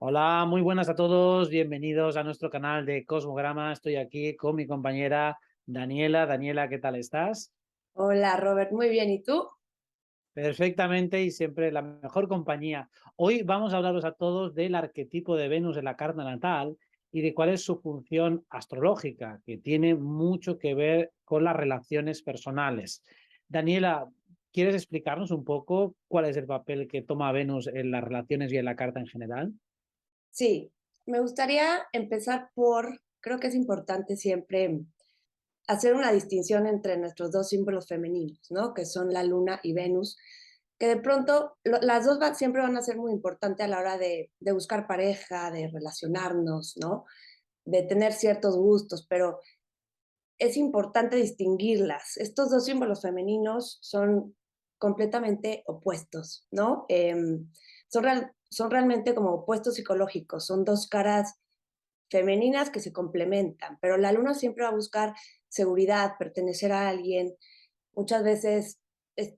Hola, muy buenas a todos, bienvenidos a nuestro canal de Cosmograma. Estoy aquí con mi compañera Daniela. Daniela, ¿qué tal estás? Hola Robert, muy bien. ¿Y tú? Perfectamente y siempre la mejor compañía. Hoy vamos a hablaros a todos del arquetipo de Venus en la carta natal y de cuál es su función astrológica, que tiene mucho que ver con las relaciones personales. Daniela, ¿quieres explicarnos un poco cuál es el papel que toma Venus en las relaciones y en la carta en general? Sí, me gustaría empezar creo que es importante siempre hacer una distinción entre nuestros dos símbolos femeninos, ¿no? Que son la luna y Venus, que de pronto las dos siempre van a ser muy importantes a la hora de buscar pareja, de relacionarnos, ¿no? De tener ciertos gustos, pero es importante distinguirlas. Estos dos símbolos femeninos son completamente opuestos, ¿no? Son realmente como opuestos psicológicos, son dos caras femeninas que se complementan, pero la luna siempre va a buscar seguridad, pertenecer a alguien, muchas veces es-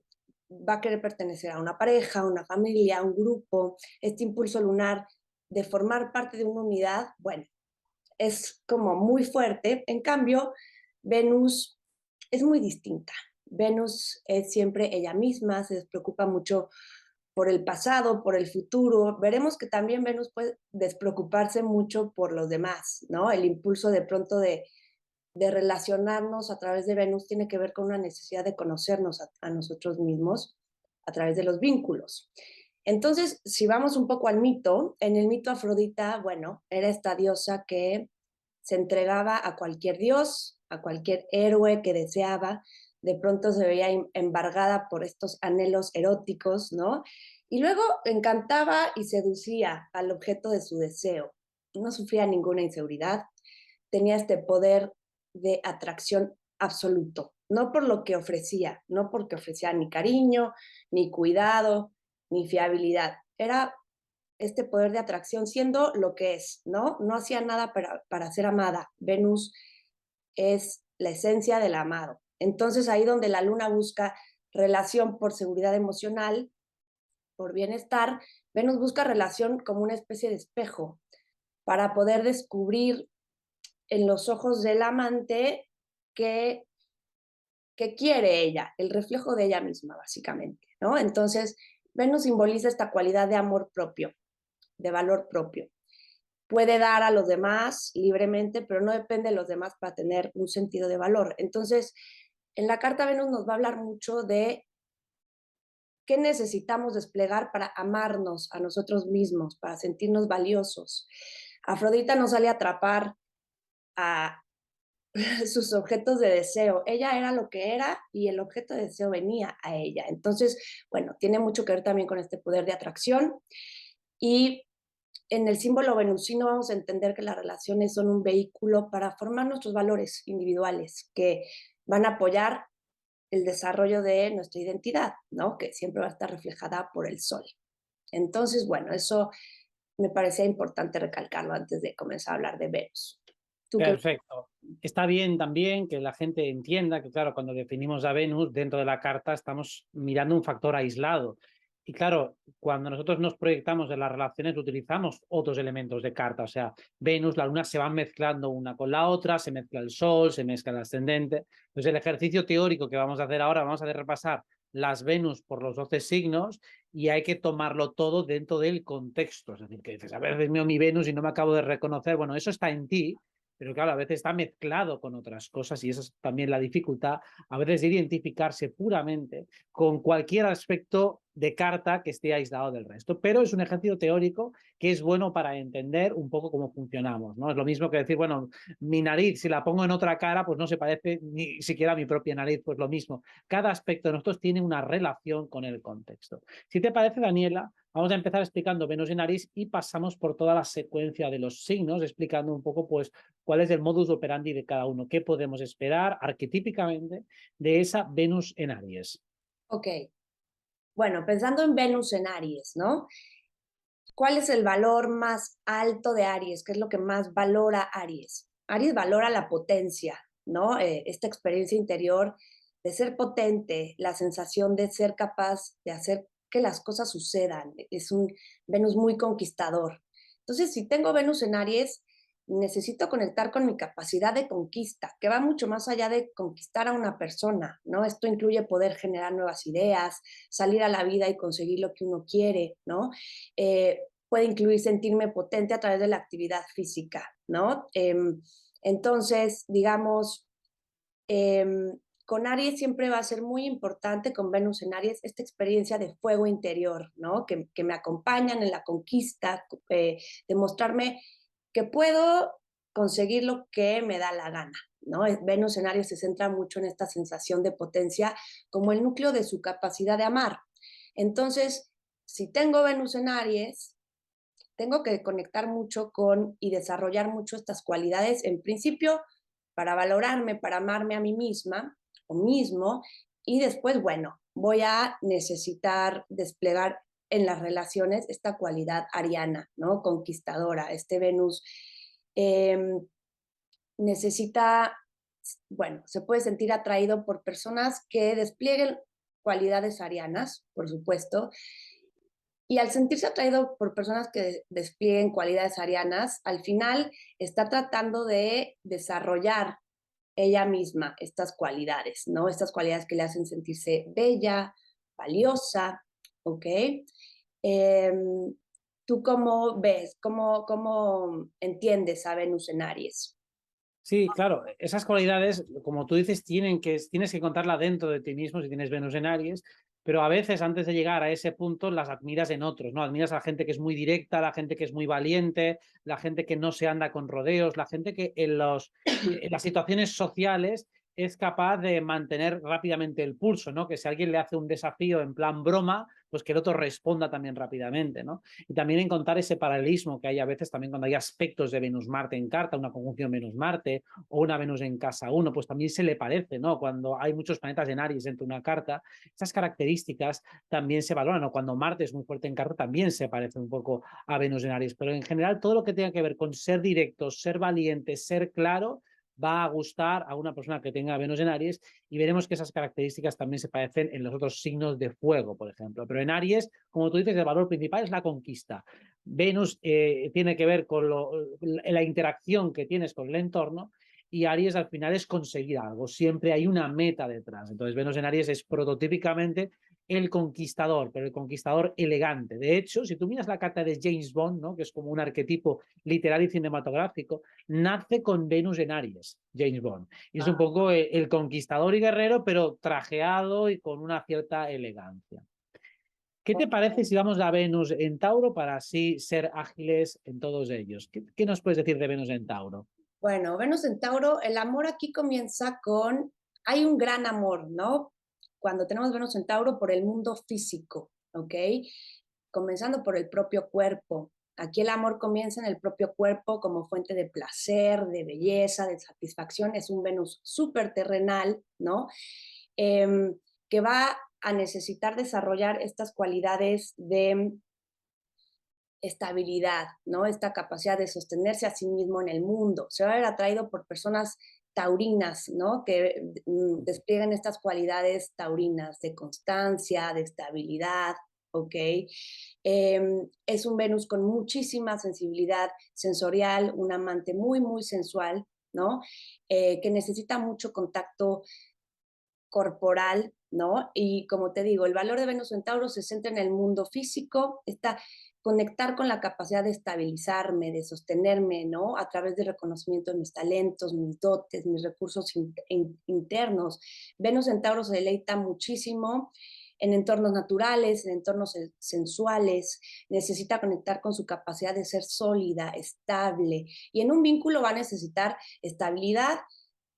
va a querer pertenecer a una pareja, a una familia, a un grupo. Este impulso lunar de formar parte de una unidad, bueno, es como muy fuerte. En cambio, Venus es muy distinta. Venus es siempre ella misma, se despreocupa mucho por el pasado, por el futuro. Veremos que también Venus puede despreocuparse mucho por los demás, ¿no? El impulso de pronto de relacionarnos a través de Venus tiene que ver con una necesidad de conocernos a nosotros mismos a través de los vínculos. Entonces, si vamos un poco al mito, en el mito Afrodita, bueno, era esta diosa que se entregaba a cualquier dios, a cualquier héroe que deseaba, de pronto se veía embargada por estos anhelos eróticos, ¿no? Y luego encantaba y seducía al objeto de su deseo. No sufría ninguna inseguridad, tenía este poder de atracción absoluto, no por lo que ofrecía, no porque ofrecía ni cariño, ni cuidado, ni fiabilidad. Era este poder de atracción siendo lo que es, ¿no? No hacía nada para ser amada. Venus es la esencia del amado. Entonces ahí donde la luna busca relación por seguridad emocional, por bienestar, Venus busca relación como una especie de espejo para poder descubrir en los ojos del amante que, que quiere ella, el reflejo de ella misma, básicamente, ¿no? Entonces, Venus simboliza esta cualidad de amor propio, de valor propio. Puede dar a los demás libremente, pero no depende de los demás para tener un sentido de valor. Entonces, en la carta Venus nos va a hablar mucho de qué necesitamos desplegar para amarnos a nosotros mismos, para sentirnos valiosos. Afrodita no sale a atrapar a sus objetos de deseo. Ella era lo que era y el objeto de deseo venía a ella. Entonces, bueno, tiene mucho que ver también con este poder de atracción. Y en el símbolo venusino vamos a entender que las relaciones son un vehículo para formar nuestros valores individuales que van a apoyar el desarrollo de nuestra identidad, ¿no? Que siempre va a estar reflejada por el sol. Entonces, bueno, eso me parecía importante recalcarlo antes de comenzar a hablar de Venus. ¿Tú qué? Perfecto. Está bien también que la gente entienda que, claro, cuando definimos a Venus dentro de la carta estamos mirando un factor aislado. Y claro, cuando nosotros nos proyectamos en las relaciones utilizamos otros elementos de carta. O sea, Venus, la Luna se van mezclando una con la otra, se mezcla el Sol, se mezcla el ascendente. Entonces, el ejercicio teórico que vamos a hacer ahora, vamos a repasar las Venus por los 12 signos y hay que tomarlo todo dentro del contexto. Es decir, que dices, a ver, Dios mío, mi Venus y no me acabo de reconocer. Bueno, eso está en ti, pero claro, a veces está mezclado con otras cosas y esa es también la dificultad, a veces de identificarse puramente con cualquier aspecto de carta que esté aislado del resto. Pero es un ejercicio teórico que es bueno para entender un poco cómo funcionamos, ¿no? Es lo mismo que decir, bueno, mi nariz, si la pongo en otra cara, pues no se parece ni siquiera a mi propia nariz, pues lo mismo. Cada aspecto de nosotros tiene una relación con el contexto. Si te parece, Daniela, vamos a empezar explicando Venus y nariz y pasamos por toda la secuencia de los signos, explicando un poco, pues, cuál es el modus operandi de cada uno, qué podemos esperar arquetípicamente de esa Venus en Aries. Ok, bueno, pensando en Venus en Aries, ¿no? ¿Cuál es el valor más alto de Aries? ¿Qué es lo que más valora Aries? Aries valora la potencia, ¿no? Esta experiencia interior de ser potente, la sensación de ser capaz de hacer que las cosas sucedan. Es un Venus muy conquistador. Entonces, si tengo Venus en Aries, necesito conectar con mi capacidad de conquista, que va mucho más allá de conquistar a una persona, ¿no? Esto incluye poder generar nuevas ideas, salir a la vida y conseguir lo que uno quiere, ¿no? Puede incluir sentirme potente a través de la actividad física, ¿no? Entonces, digamos, con Aries siempre va a ser muy importante, con Venus en Aries, esta experiencia de fuego interior, ¿no? Que me acompañan en la conquista, demostrarme que puedo conseguir lo que me da la gana, ¿no? Venus en Aries se centra mucho en esta sensación de potencia como el núcleo de su capacidad de amar. Entonces, si tengo Venus en Aries, tengo que conectar mucho con y desarrollar mucho estas cualidades, en principio, para valorarme, para amarme a mí misma o mismo, y después, bueno, voy a necesitar desplegar en las relaciones esta cualidad ariana, ¿no? Conquistadora. Este Venus eh, necesita, bueno, se puede sentir atraído por personas que desplieguen cualidades arianas, por supuesto, y al sentirse atraído por personas que desplieguen cualidades arianas, al final está tratando de desarrollar ella misma estas cualidades, ¿no? Estas cualidades que le hacen sentirse bella, valiosa, ¿ok? Em, ¿Tú cómo ves, cómo entiendes a Venus en Aries? Sí, claro, esas cualidades, como tú dices, tienes que contarla dentro de ti mismo si tienes Venus en Aries, pero a veces antes de llegar a ese punto las admiras en otros, ¿no? Admiras a la gente que es muy directa, la gente que es muy valiente, la gente que no se anda con rodeos, la gente que en las situaciones sociales es capaz de mantener rápidamente el pulso, ¿no? Que si alguien le hace un desafío en plan broma, pues que el otro responda también rápidamente, ¿no? Y también encontrar ese paralelismo que hay a veces también cuando hay aspectos de Venus-Marte en carta, una conjunción Venus-Marte o una Venus en casa 1, pues también se le parece, ¿no? Cuando hay muchos planetas en Aries dentro de una carta, esas características también se valoran, o cuando Marte es muy fuerte en carta también se parece un poco a Venus en Aries, pero en general todo lo que tenga que ver con ser directo, ser valiente, ser claro, va a gustar a una persona que tenga Venus en Aries y veremos que esas características también se parecen en los otros signos de fuego, por ejemplo. Pero en Aries, como tú dices, el valor principal es la conquista. Venus tiene que ver con la interacción que tienes con el entorno y Aries al final es conseguir algo. Siempre hay una meta detrás. Entonces Venus en Aries es prototípicamente el conquistador, pero el conquistador elegante. De hecho, si tú miras la carta de James Bond, ¿no? Que es como un arquetipo literal y cinematográfico, nace con Venus en Aries, James Bond. Y es un poco el conquistador y guerrero, pero trajeado y con una cierta elegancia. ¿Qué te parece si vamos a Venus en Tauro para así ser ágiles en todos ellos? ¿Qué nos puedes decir de Venus en Tauro? Bueno, Venus en Tauro, el amor aquí comienza con, hay un gran amor, ¿no? Cuando tenemos Venus en Tauro por el mundo físico, ¿ok? Comenzando por el propio cuerpo. Aquí el amor comienza en el propio cuerpo como fuente de placer, de belleza, de satisfacción. Es un Venus súper terrenal, ¿no? Que va a necesitar desarrollar estas cualidades de estabilidad, ¿no? Esta capacidad de sostenerse a sí mismo en el mundo. Se va a ver atraído por personas taurinas, ¿no? Que desplieguen estas cualidades taurinas de constancia, de estabilidad, ¿ok? Es un Venus con muchísima sensibilidad sensorial, un amante muy, muy sensual, ¿no? Que necesita mucho contacto corporal, ¿no? Y como te digo, el valor de Venus en Tauro se centra en el mundo físico, está conectar con la capacidad de estabilizarme, de sostenerme, ¿no? A través del reconocimiento de mis talentos, mis dotes, mis recursos internos. Venus en Tauro se deleita muchísimo en entornos naturales, en entornos sensuales, necesita conectar con su capacidad de ser sólida, estable, y en un vínculo va a necesitar estabilidad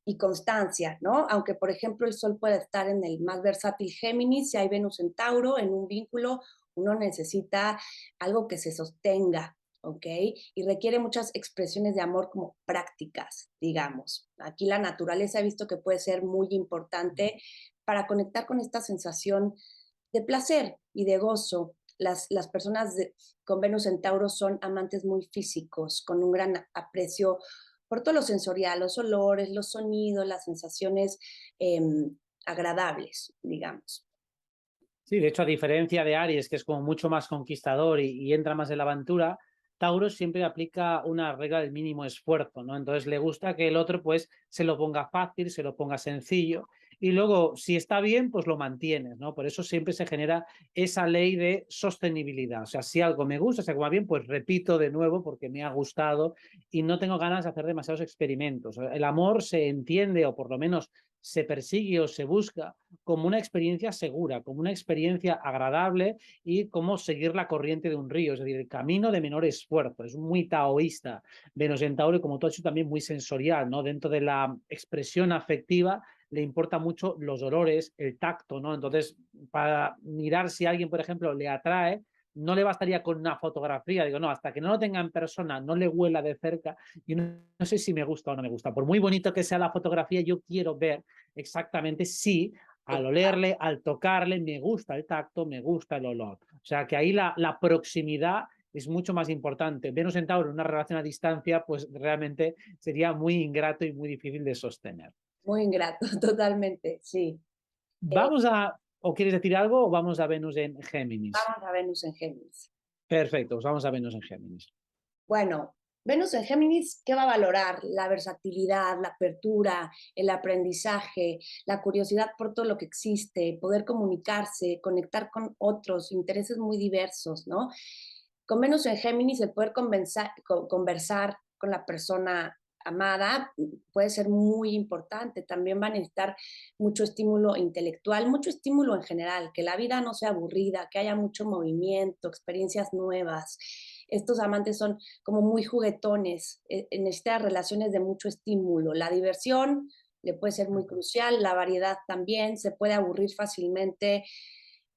y constancia, ¿no? Aunque, por ejemplo, el Sol puede estar en el más versátil Géminis, si hay Venus en Tauro, en un vínculo, uno necesita algo que se sostenga, ¿ok? Y requiere muchas expresiones de amor como prácticas, digamos. Aquí la naturaleza he visto que puede ser muy importante para conectar con esta sensación de placer y de gozo. Las personas con Venus en Tauro son amantes muy físicos, con un gran aprecio por todo lo sensorial, los olores, los sonidos, las sensaciones eh, agradables, digamos. Sí, de hecho, a diferencia de Aries, que es como mucho más conquistador y entra más en la aventura, Tauro siempre aplica una regla del mínimo esfuerzo, ¿no? Entonces le gusta que el otro pues se lo ponga fácil, se lo ponga sencillo y luego si está bien pues lo mantienes, ¿no? Por eso siempre se genera esa ley de sostenibilidad. O sea, si algo me gusta, si algo va bien, pues repito de nuevo porque me ha gustado y no tengo ganas de hacer demasiados experimentos. El amor se entiende o por lo menos se persigue o se busca como una experiencia segura, como una experiencia agradable y cómo seguir la corriente de un río, es decir, el camino de menor esfuerzo. Es muy taoísta Venus en Tauro y como tú has dicho también muy sensorial, ¿no? Dentro de la expresión afectiva le importa mucho los olores, el tacto, ¿no? Entonces, para mirar si a alguien, por ejemplo, le atrae, no le bastaría con una fotografía, digo, no, hasta que no lo tenga en persona, no le huela de cerca, y no sé si me gusta o no me gusta. Por muy bonito que sea la fotografía, yo quiero ver exactamente si al olerle, al tocarle, me gusta el tacto, me gusta el olor. O sea que ahí la proximidad es mucho más importante. Venus en Tauro en una relación a distancia, pues realmente sería muy ingrato y muy difícil de sostener. Muy ingrato, totalmente, sí. Eh, Vamos a, o quieres decir algo, o vamos a Venus en Géminis. Vamos a Venus en Géminis. Perfecto, pues vamos a Venus en Géminis. Bueno, Venus en Géminis, ¿qué va a valorar? La versatilidad, la apertura, el aprendizaje, la curiosidad por todo lo que existe, poder comunicarse, conectar con otros, intereses muy diversos, ¿no? Con Venus en Géminis, el poder conversar con la persona amada puede ser muy importante. También va a necesitar mucho estímulo intelectual, mucho estímulo en general, que la vida no sea aburrida, que haya mucho movimiento, experiencias nuevas. Estos amantes son como muy juguetones, necesita relaciones de mucho estímulo. La diversión le puede ser muy crucial, la variedad también, se puede aburrir fácilmente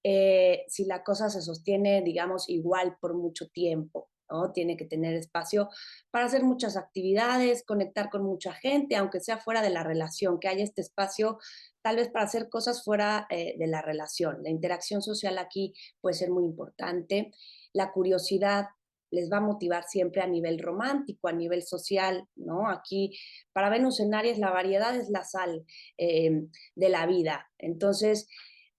si la cosa se sostiene, digamos, igual por mucho tiempo, ¿no? Tiene que tener espacio para hacer muchas actividades, conectar con mucha gente, aunque sea fuera de la relación, que haya este espacio tal vez para hacer cosas fuera de la relación. La interacción social aquí puede ser muy importante. La curiosidad les va a motivar siempre a nivel romántico, a nivel social, ¿no? Aquí, para Venus en Aries, la variedad es la sal de la vida. Entonces,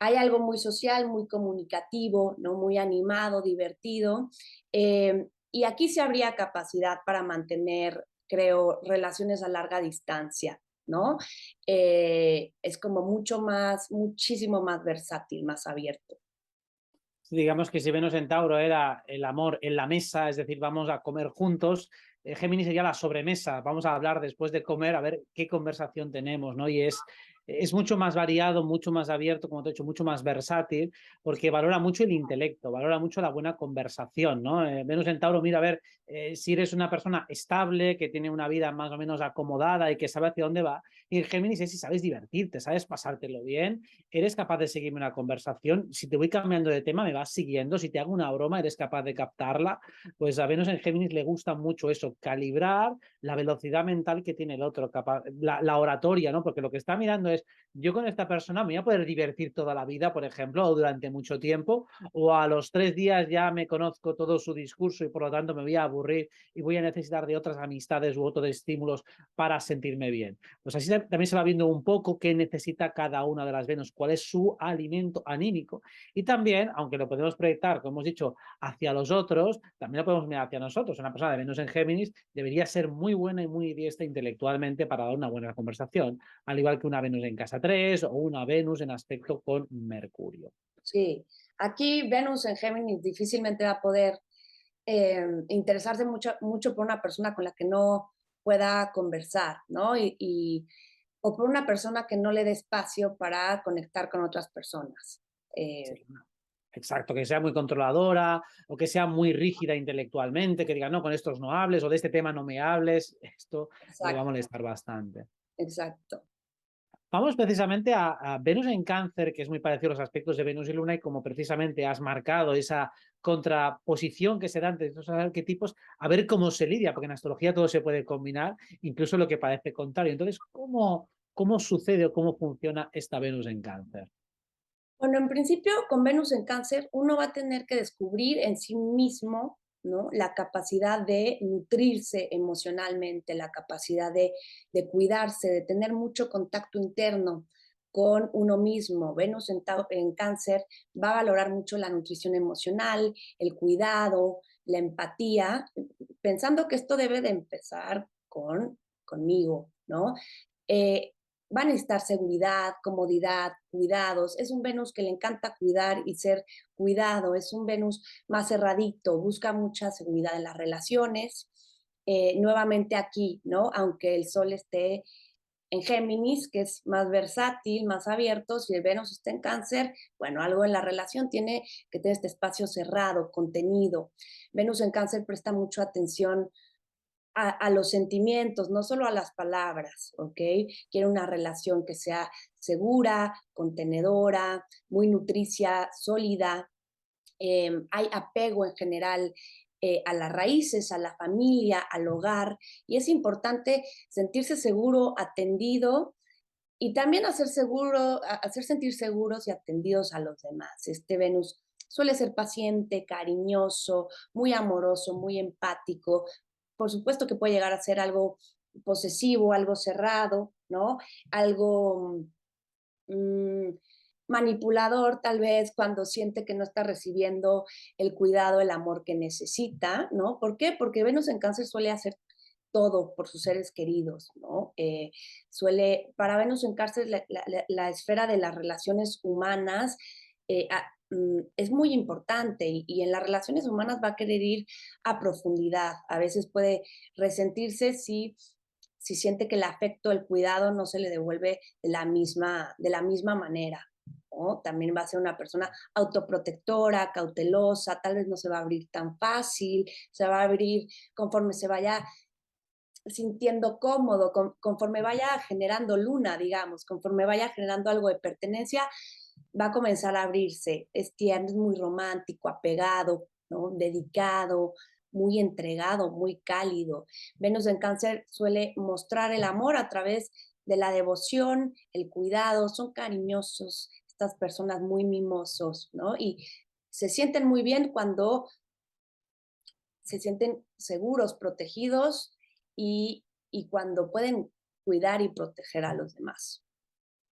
hay algo muy social, muy comunicativo, ¿no? Muy animado, divertido. Y aquí sí habría capacidad para mantener, creo, relaciones a larga distancia, ¿no? Es como mucho más, muchísimo más versátil, más abierto. Digamos que si Venus en Tauro era el amor en la mesa, es decir, vamos a comer juntos, Géminis sería la sobremesa, vamos a hablar después de comer, a ver qué conversación tenemos, ¿no? Y es mucho más variado, mucho más abierto, como te he dicho, mucho más versátil, porque valora mucho el intelecto, valora mucho la buena conversación, ¿no? Venus en Tauro, mira, a ver, si eres una persona estable, que tiene una vida más o menos acomodada y que sabe hacia dónde va, y el Géminis es si sabes divertirte, sabes pasártelo bien, eres capaz de seguirme una conversación. Si te voy cambiando de tema, me vas siguiendo. Si te hago una broma, eres capaz de captarla. Pues a Venus en Géminis le gusta mucho eso, calibrar la velocidad mental que tiene el otro, la oratoria, ¿no? Porque lo que está mirando es, yo con esta persona me voy a poder divertir toda la vida, por ejemplo, o durante mucho tiempo, o a los 3 días ya me conozco todo su discurso y por lo tanto me voy a aburrir y voy a necesitar de otras amistades u otros estímulos para sentirme bien. Pues así también se va viendo un poco qué necesita cada una de las Venus, cuál es su alimento anímico. Y también, aunque lo podemos proyectar, como hemos dicho, hacia los otros, también lo podemos mirar hacia nosotros. Una persona de Venus en Géminis debería ser muy buena y muy diestra intelectualmente para dar una buena conversación, al igual que una Venus en casa 3 o una Venus en aspecto con Mercurio. Sí, aquí Venus en Géminis difícilmente va a poder interesarse mucho, mucho por una persona con la que no pueda conversar, ¿no? O por una persona que no le dé espacio para conectar con otras personas. Sí, Eh, exacto, que sea muy controladora o que sea muy rígida intelectualmente, que diga, no, con estos no hables o de este tema no me hables, esto le va a exacto, molestar bastante. exacto. Vamos precisamente a Venus en Cáncer, que es muy parecido a los aspectos de Venus y Luna, y como precisamente has marcado esa contraposición que se da entre estos arquetipos, a ver cómo se lidia, porque en astrología todo se puede combinar, incluso lo que parece contrario. Entonces, ¿cómo sucede o cómo funciona esta Venus en Cáncer? Bueno, en principio, con Venus en Cáncer, uno va a tener que descubrir en sí mismo, ¿no? La capacidad de nutrirse emocionalmente, la capacidad de cuidarse, de tener mucho contacto interno con uno mismo. Venus en Cáncer va a valorar mucho la nutrición emocional, el cuidado, la empatía, pensando que esto debe de empezar conmigo, ¿no? Va a necesitar seguridad, comodidad, cuidados. Es un Venus que le encanta cuidar y ser cuidado. Es un Venus más cerradito, busca mucha seguridad en las relaciones. Nuevamente aquí, ¿no? Aunque el Sol esté en Géminis, que es más versátil, más abierto, si el Venus está en Cáncer, bueno, algo en la relación tiene que tener este espacio cerrado, contenido. Venus en Cáncer presta mucho atención a los sentimientos, no solo a las palabras, ¿ok? Quiere una relación que sea segura, contenedora, muy nutricia, sólida. Hay apego en general a las raíces, a la familia, al hogar, y es importante sentirse seguro, atendido y también hacer sentir seguros y atendidos a los demás. Este Venus suele ser paciente, cariñoso, muy amoroso, muy empático. Por supuesto que puede llegar a ser algo posesivo, algo cerrado, ¿no? Algo mm, manipulador tal vez cuando siente que no está recibiendo el cuidado, el amor que necesita, ¿no? ¿Por qué? Porque Venus en Cáncer suele hacer todo por sus seres queridos, ¿no? Para Venus en Cáncer, la esfera de las relaciones humanas es muy importante y en las relaciones humanas va a querer ir a profundidad. A veces puede resentirse si siente que el afecto, el cuidado no se le devuelve de la misma manera, ¿no? También va a ser una persona autoprotectora, cautelosa, tal vez no se va a abrir tan fácil, se va a abrir conforme se vaya sintiendo cómodo, conforme vaya generando luna, digamos, conforme vaya generando algo de pertenencia, va a comenzar a abrirse. Es tierno, es muy romántico, apegado, ¿no? Dedicado, muy entregado, muy cálido. Venus en Cáncer suele mostrar el amor a través de la devoción, el cuidado, son cariñosos, estas personas muy mimosos, ¿no? Y se sienten muy bien cuando se sienten seguros, protegidos y cuando pueden cuidar y proteger a los demás.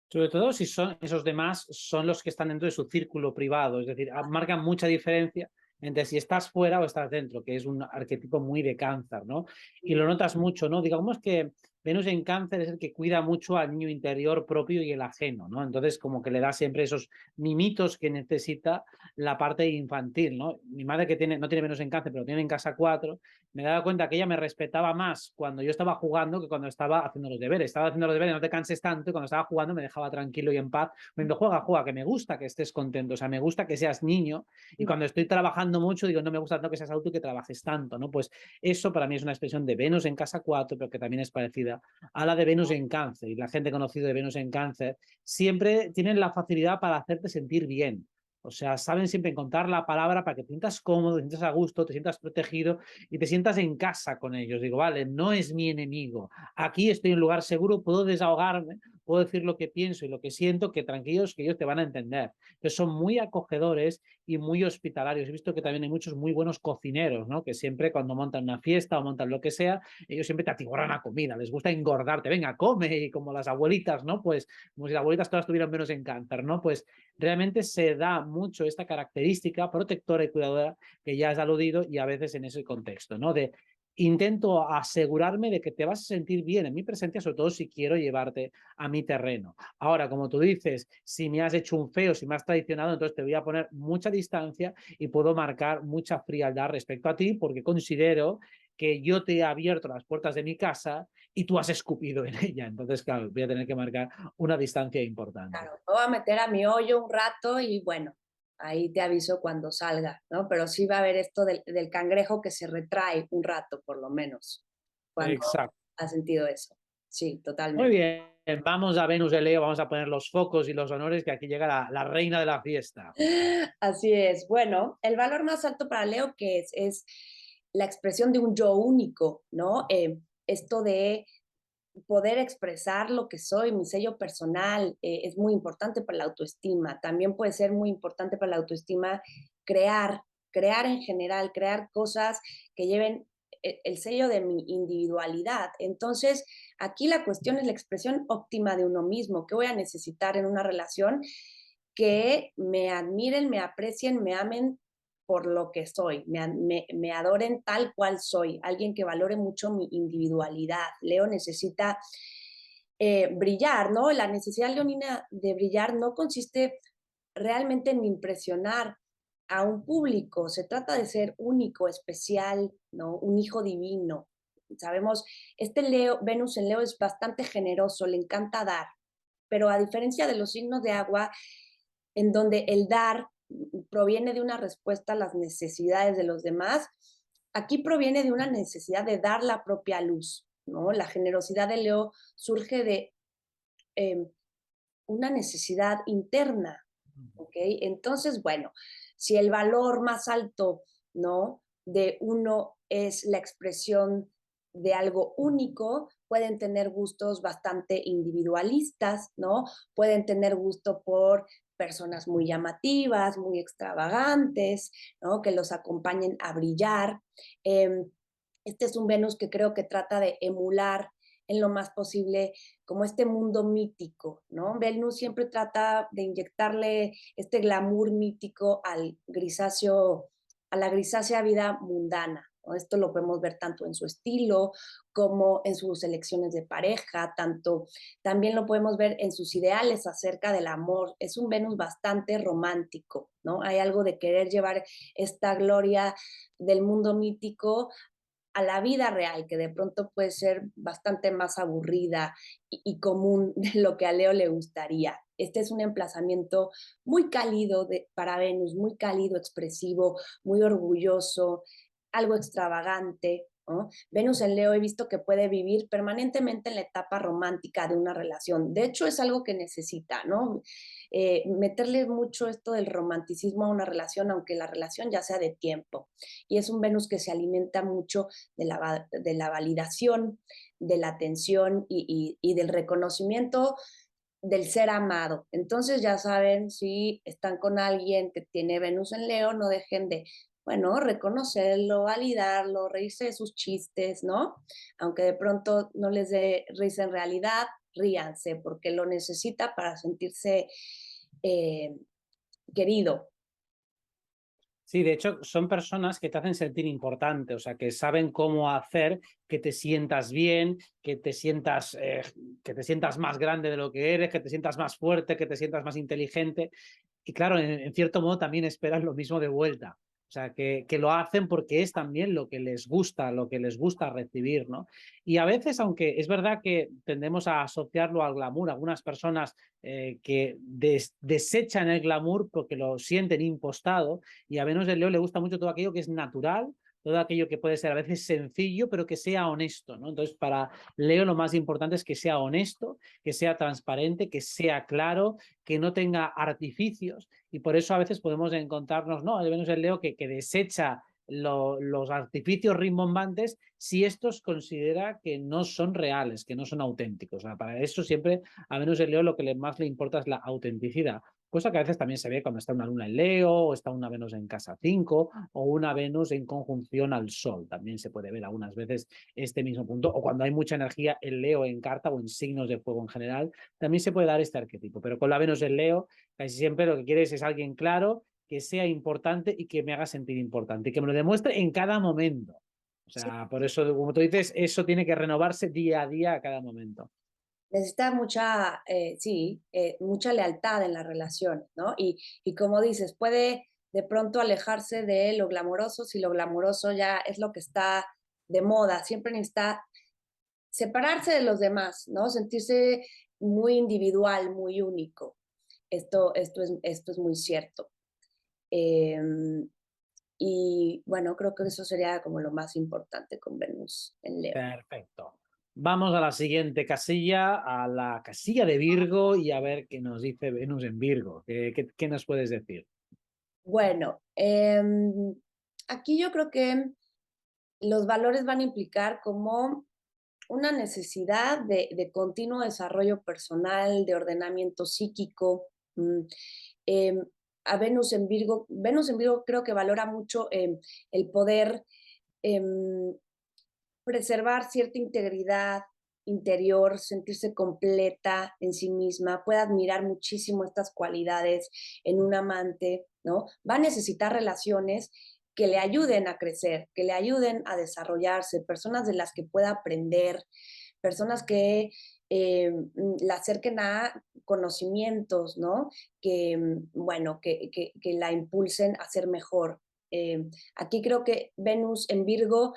Sobre todo si son esos demás son los que están dentro de su círculo privado, es decir, marcan mucha diferencia entre si estás fuera o estás dentro, que es un arquetipo muy de Cáncer, ¿no? Y lo notas mucho, ¿no? Digamos que Venus en Cáncer es el que cuida mucho al niño interior propio y el ajeno, ¿no? Entonces, como que le da siempre esos mimitos que necesita la parte infantil, ¿no? Mi madre que no tiene Venus en Cáncer, pero tiene en casa 4, me daba cuenta que ella me respetaba más cuando yo estaba jugando que cuando estaba haciendo los deberes. Estaba haciendo los deberes, no te canses tanto, y cuando estaba jugando me dejaba tranquilo y en paz. Me dijo, juega, juega, que me gusta que estés contento, o sea, me gusta que seas niño, y cuando estoy trabajando mucho digo, no me gusta tanto que seas adulto y que trabajes tanto, ¿no? Pues eso para mí es una expresión de Venus en casa 4, pero que también es parecida a la de Venus en Cáncer. Y la gente conocida de Venus en Cáncer siempre tienen la facilidad para hacerte sentir bien. O sea, saben siempre encontrar la palabra para que te sientas cómodo, te sientas a gusto, te sientas protegido y te sientas en casa con ellos. Digo, vale, no es mi enemigo. Aquí estoy en un lugar seguro, puedo desahogarme, puedo decir lo que pienso y lo que siento, que tranquilos, que ellos te van a entender. Entonces son muy acogedores y muy hospitalarios. He visto que también hay muchos muy buenos cocineros, ¿no? Que siempre cuando montan una fiesta o montan lo que sea, ellos siempre te atiborran la comida, les gusta engordarte, venga, come, y como las abuelitas, ¿no? Pues como si las abuelitas todas tuvieran menos en Cáncer, ¿no? Pues realmente se da mucho esta característica protectora y cuidadora que ya has aludido y a veces en ese contexto, ¿no? De intento asegurarme de que te vas a sentir bien en mi presencia, sobre todo si quiero llevarte a mi terreno. Ahora, como tú dices, si me has hecho un feo, si me has traicionado, entonces te voy a poner mucha distancia y puedo marcar mucha frialdad respecto a ti porque considero que yo te he abierto las puertas de mi casa y tú has escupido en ella. Entonces, claro, voy a tener que marcar una distancia importante. Claro, me voy a meter a mi hoyo un rato y bueno, ahí te aviso cuando salga, ¿no? Pero sí va a haber esto del cangrejo que se retrae un rato, por lo menos, cuando Exacto. ha sentido eso. Sí, Muy totalmente. bien, vamos a Venus de Leo, vamos a poner los focos y los honores, que aquí llega la reina de la fiesta. Así es. Bueno, el valor más alto para Leo que es la expresión de un yo único, ¿no? Esto de poder expresar lo que soy, mi sello personal, es muy importante para la autoestima. También puede ser muy importante para la autoestima crear, crear en general, crear cosas que lleven el sello de mi individualidad. Entonces, aquí la cuestión es la expresión óptima de uno mismo. ¿Qué voy a necesitar en una relación? Que me admiren, me aprecien, me amen por lo que soy, me adoren tal cual soy, alguien que valore mucho mi individualidad. Leo necesita brillar, ¿no? La necesidad leonina de brillar no consiste realmente en impresionar a un público, se trata de ser único, especial, ¿no? Un hijo divino. Sabemos, este Leo, Venus en Leo es bastante generoso, le encanta dar, pero a diferencia de los signos de agua, en donde el dar proviene de una respuesta a las necesidades de los demás, aquí proviene de una necesidad de dar la propia luz, ¿no? La generosidad de Leo surge de eh, una necesidad interna, ¿ok? Entonces, bueno, si el valor más alto, ¿no? De uno es la expresión de algo único, pueden tener gustos bastante individualistas, ¿no? Pueden tener gusto por personas muy llamativas, muy extravagantes, ¿no? Que los acompañen a brillar. Este es un Venus que creo que trata de emular en lo más posible como este mundo mítico, ¿no? Venus siempre trata de inyectarle este glamour mítico al grisáceo, a la grisácea vida mundana, ¿no? Esto lo podemos ver tanto en su estilo como en sus elecciones de pareja, tanto también lo podemos ver en sus ideales acerca del amor. Es un Venus bastante romántico, ¿no? Hay algo de querer llevar esta gloria del mundo mítico a la vida real, que de pronto puede ser bastante más aburrida y común de lo que a Leo le gustaría. Este es un emplazamiento muy cálido para Venus, muy cálido, expresivo, muy orgulloso, algo extravagante, ¿no? Venus en Leo he visto que puede vivir permanentemente en la etapa romántica de una relación. De hecho, es algo que necesita, ¿no? Meterle mucho esto del romanticismo a una relación, aunque la relación ya sea de tiempo. Y es un Venus que se alimenta mucho de la validación, de la atención y del reconocimiento del ser amado. Entonces ya saben, si están con alguien que tiene Venus en Leo, no dejen de, bueno, reconocerlo, validarlo, reírse de sus chistes, ¿no? Aunque de pronto no les dé risa en realidad, ríanse porque lo necesita para sentirse eh, querido. Sí, de hecho, son personas que te hacen sentir importante, o sea, que saben cómo hacer que te sientas bien, que te sientas más grande de lo que eres, que te sientas más fuerte, que te sientas más inteligente. Y claro, en cierto modo también esperan lo mismo de vuelta. O sea, que lo hacen porque es también lo que les gusta recibir, ¿no? Y a veces, aunque es verdad que tendemos a asociarlo al glamour, algunas personas que desechan el glamour porque lo sienten impostado, y a Venus de Leo le gusta mucho todo aquello que es natural, todo aquello que puede ser a veces sencillo, pero que sea honesto, ¿no? Entonces, para Leo lo más importante es que sea honesto, que sea transparente, que sea claro, que no tenga artificios, y por eso a veces podemos encontrarnos, ¿no? Al menos el Leo que desecha los artificios rimbombantes si estos considera que no son reales, que no son auténticos. O sea, para eso siempre a Venus en Leo lo que más le importa es la autenticidad. Cosa que a veces también se ve cuando está una luna en Leo, o está una Venus en casa 5, o una Venus en conjunción al Sol. También se puede ver algunas veces este mismo punto. O cuando hay mucha energía en Leo en carta o en signos de fuego en general, también se puede dar este arquetipo. Pero con la Venus en Leo, casi siempre lo que quieres es alguien claro, que sea importante y que me haga sentir importante y que me lo demuestre en cada momento. O Sí. sea, por eso, como tú dices, eso tiene que renovarse día a día a cada momento. Necesita mucha, sí, mucha lealtad en las relaciones, ¿no? Y como dices, puede de pronto alejarse de lo glamoroso si lo glamoroso ya es lo que está de moda. Siempre necesita separarse de los demás, ¿no? Sentirse muy individual, muy único. Esto es muy cierto. Eh, y bueno, creo que eso sería como lo más importante con Venus en Leo. Perfecto. Vamos a la siguiente casilla, a la casilla de Virgo y a ver qué nos dice Venus en Virgo. ¿Qué nos puedes decir? Bueno, aquí yo creo que los valores van a implicar como una necesidad de continuo desarrollo personal, de ordenamiento psíquico. Em, a Venus en Virgo creo que valora mucho el poder em, preservar cierta integridad interior, sentirse completa en sí misma, puede admirar muchísimo estas cualidades en un amante, ¿no? Va a necesitar relaciones que le ayuden a crecer, que le ayuden a desarrollarse, personas de las que pueda aprender, personas que la acerquen a conocimientos, ¿no? Que, bueno, que la impulsen a ser mejor. Aquí creo que Venus en Virgo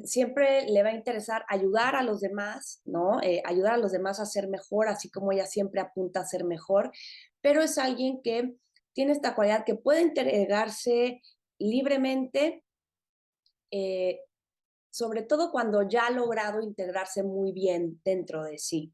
siempre le va a interesar ayudar a los demás, ¿no? Ayudar a los demás a ser mejor, así como ella siempre apunta a ser mejor, pero es alguien que tiene esta cualidad que puede entregarse libremente, eh, sobre todo cuando ya ha logrado integrarse muy bien dentro de sí.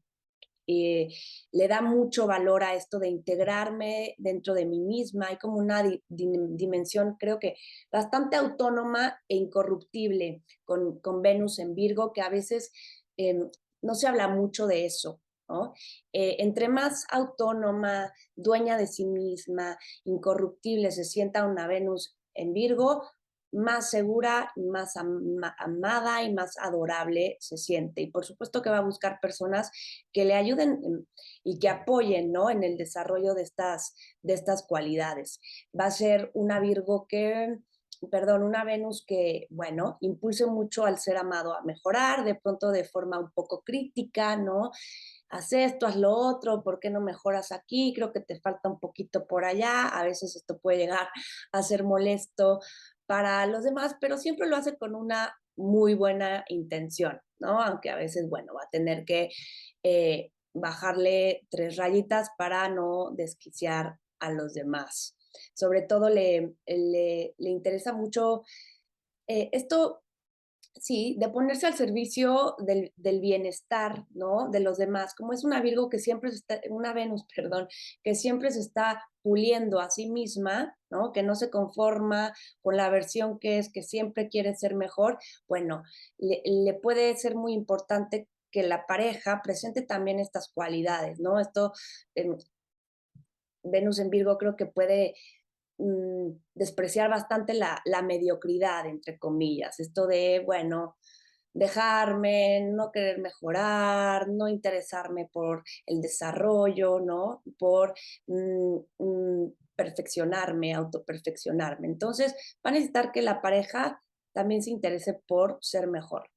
eh, Le da mucho valor a esto de integrarme dentro de mí misma. Hay como una dimensión, creo que bastante autónoma e incorruptible con Venus en Virgo, que a veces eh, no se habla mucho de eso. ¿No? Entre más autónoma, dueña de sí misma, incorruptible se sienta una Venus en Virgo, más segura, más amada y más adorable se siente. Y por supuesto que va a buscar personas que le ayuden y que apoyen, ¿no? En el desarrollo de estas cualidades. Va a ser una Virgo que, perdón, una Venus que, bueno, impulse mucho al ser amado a mejorar, de pronto de forma un poco crítica, ¿no? Haz esto, haz lo otro, ¿por qué no mejoras aquí? Creo que te falta un poquito por allá. A veces esto puede llegar a ser molesto para los demás, pero siempre lo hace con una muy buena intención, ¿no? Aunque a veces, bueno, va a tener que bajarle 3 rayitas para no desquiciar a los demás. Sobre todo le interesa mucho esto. Sí, de ponerse al servicio del bienestar, ¿no? De los demás. Como es una Virgo que siempre se está, una Venus, perdón, que siempre se está puliendo a sí misma, ¿no? Que no se conforma con la versión que es, que siempre quiere ser mejor. Bueno, le puede ser muy importante que la pareja presente también estas cualidades, ¿no? Esto, eh, Venus en Virgo creo que puede despreciar bastante la mediocridad, entre comillas. Esto de, bueno, dejarme, no querer mejorar, no interesarme por el desarrollo, ¿no? Por perfeccionarme, autoperfeccionarme. Entonces, va a necesitar que la pareja también se interese por ser mejor.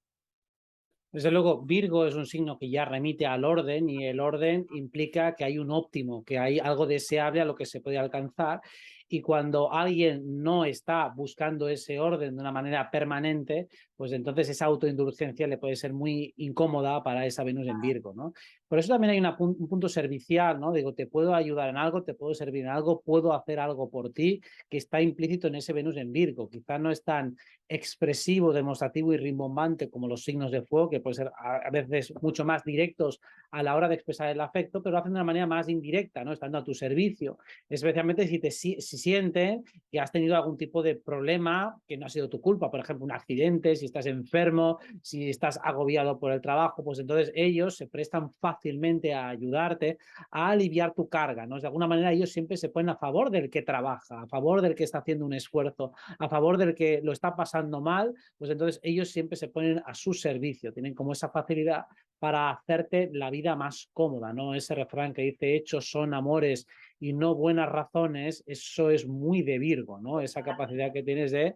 Desde luego, Virgo es un signo que ya remite al orden y el orden implica que hay un óptimo, que hay algo deseable a lo que se puede alcanzar. Y cuando alguien no está buscando ese orden de una manera permanente, pues entonces esa autoindulgencia le puede ser muy incómoda para esa Venus en Virgo, ¿no? Por eso también hay un punto servicial, ¿no? Digo, te puedo ayudar en algo, te puedo servir en algo, puedo hacer algo por ti, que está implícito en ese Venus en Virgo. Quizá no es tan expresivo, demostrativo y rimbombante como los signos de fuego, que puede ser a veces mucho más directos a la hora de expresar el afecto, pero lo hacen de una manera más indirecta, ¿no? Estando a tu servicio, especialmente si sienten que has tenido algún tipo de problema que no ha sido tu culpa, por ejemplo, un accidente, si estás enfermo, si estás agobiado por el trabajo, pues entonces ellos se prestan fácilmente a ayudarte a aliviar tu carga, ¿no? De alguna manera ellos siempre se ponen a favor del que trabaja, a favor del que está haciendo un esfuerzo, a favor del que lo está pasando mal, pues entonces ellos siempre se ponen a su servicio, tienen como esa facilidad para hacerte la vida más cómoda, ¿no? Ese refrán que dice hechos son amores y no buenas razones, eso es muy de Virgo, ¿no? Esa capacidad que tienes de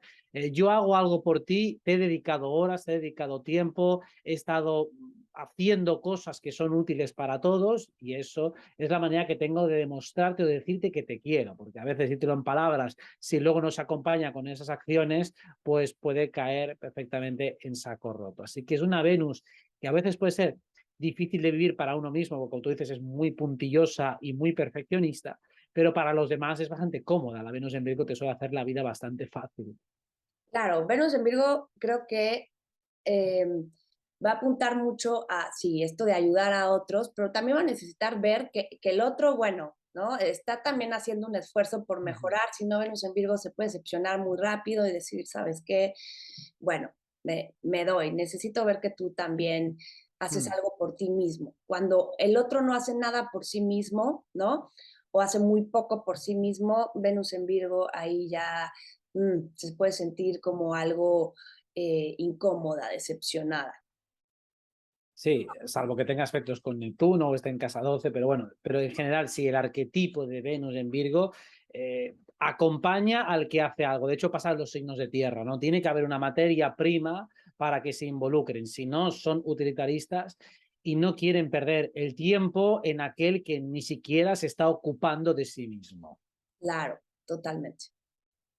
yo hago algo por ti, te he dedicado horas, te he dedicado tiempo, he estado haciendo cosas que son útiles para todos y eso es la manera que tengo de demostrarte o de decirte que te quiero, porque a veces decírtelo en palabras, si luego no se acompaña con esas acciones, pues puede caer perfectamente en saco roto. Así que es una Venus que a veces puede ser difícil de vivir para uno mismo, porque como tú dices es muy puntillosa y muy perfeccionista, pero para los demás es bastante cómoda. La Venus en Virgo te suele hacer la vida bastante fácil. Claro, Venus en Virgo creo que eh, va a apuntar mucho a, sí, esto de ayudar a otros, pero también va a necesitar ver que el otro, bueno, ¿no? Está también haciendo un esfuerzo por mejorar. Si no, Venus en Virgo se puede decepcionar muy rápido y decir, ¿sabes qué? Bueno, me doy, necesito ver que tú también haces algo por ti mismo. Cuando el otro no hace nada por sí mismo, ¿no? O hace muy poco por sí mismo, Venus en Virgo ahí ya se puede sentir como algo incómoda, decepcionada. Sí, salvo que tenga aspectos con Neptuno o esté en casa 12, pero bueno, pero en general sí, el arquetipo de Venus en Virgo acompaña al que hace algo. De hecho, pasa en los signos de tierra, ¿no? Tiene que haber una materia prima para que se involucren, si no, son utilitaristas y no quieren perder el tiempo en aquel que ni siquiera se está ocupando de sí mismo. Claro, totalmente.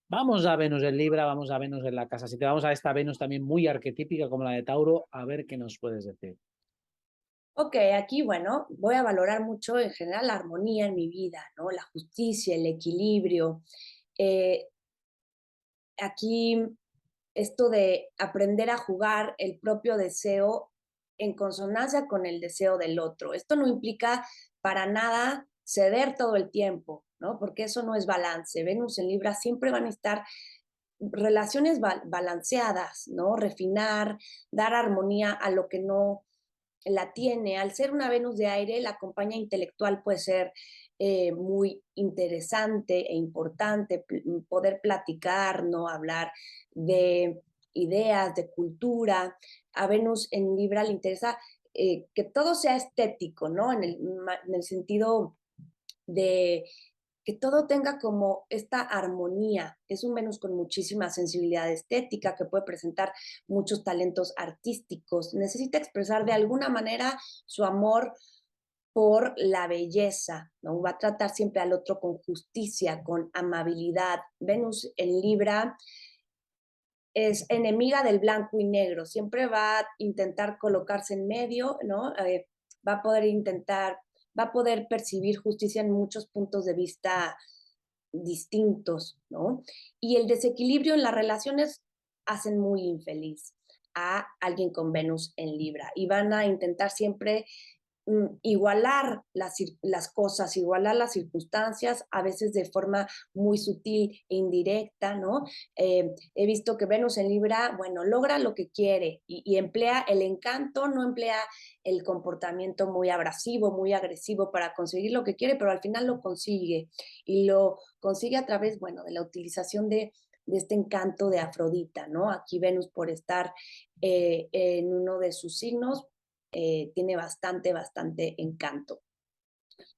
Vamos a Venus en Libra, vamos a Venus en la casa 7, vamos a esta Venus también muy arquetípica como la de Tauro, a ver qué nos puedes decir. Ok, aquí, bueno, voy a valorar mucho en general la armonía en mi vida, ¿no? La justicia, el equilibrio. Eh, Aquí esto de aprender a jugar el propio deseo en consonancia con el deseo del otro. Esto no implica para nada ceder todo el tiempo, ¿no? Porque eso no es balance. Venus en Libra siempre van a estar relaciones balanceadas, ¿no? Refinar, dar armonía a lo que no la tiene. Al ser una Venus de aire, la compañía intelectual puede ser muy interesante e importante, poder platicar, ¿no? Hablar de ideas, de cultura. A Venus en Libra le interesa que todo sea estético, ¿no? En el sentido de que todo tenga como esta armonía. Es un Venus con muchísima sensibilidad estética, que puede presentar muchos talentos artísticos. Necesita expresar de alguna manera su amor por la belleza, ¿no? Va a tratar siempre al otro con justicia, con amabilidad. Venus en Libra es enemiga del blanco y negro, siempre va a intentar colocarse en medio, ¿no? Va a poder intentar, va a poder percibir justicia en muchos puntos de vista distintos, ¿no? Y el desequilibrio en las relaciones hacen muy infeliz a alguien con Venus en Libra y van a intentar siempre igualar las cosas, igualar las circunstancias, a veces de forma muy sutil e indirecta, ¿no? He visto que Venus en Libra, bueno, logra lo que quiere y emplea el encanto, no emplea el comportamiento muy abrasivo, muy agresivo para conseguir lo que quiere, pero al final lo consigue y lo consigue a través, bueno, de la utilización de este encanto de Afrodita, ¿no? Aquí Venus por estar en uno de sus signos, tiene bastante encanto.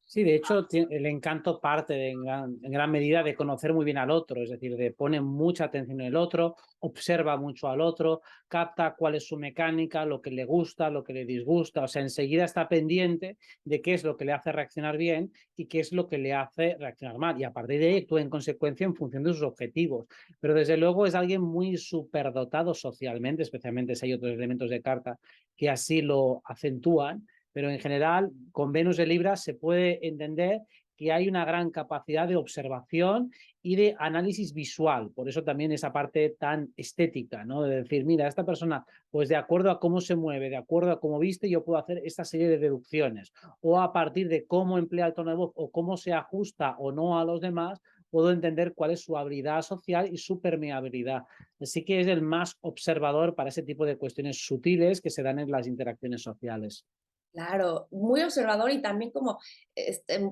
Sí, de hecho, el encanto parte en gran medida de conocer muy bien al otro, es decir, de pone mucha atención en el otro, observa mucho al otro, capta cuál es su mecánica, lo que le gusta, lo que le disgusta, o sea, enseguida está pendiente de qué es lo que le hace reaccionar bien y qué es lo que le hace reaccionar mal, y a partir de ahí actúa en consecuencia en función de sus objetivos. Pero desde luego es alguien muy superdotado socialmente, especialmente si hay otros elementos de carta que así lo acentúan, pero en general con Venus en Libra se puede entender que hay una gran capacidad de observación y de análisis visual, por eso también esa parte tan estética, ¿no? De decir, mira, esta persona, pues de acuerdo a cómo se mueve, de acuerdo a cómo viste, yo puedo hacer esta serie de deducciones, o a partir de cómo emplea el tono de voz o cómo se ajusta o no a los demás, puedo entender cuál es su habilidad social y su permeabilidad. Así que es el más observador para ese tipo de cuestiones sutiles que se dan en las interacciones sociales. Claro, muy observador y también como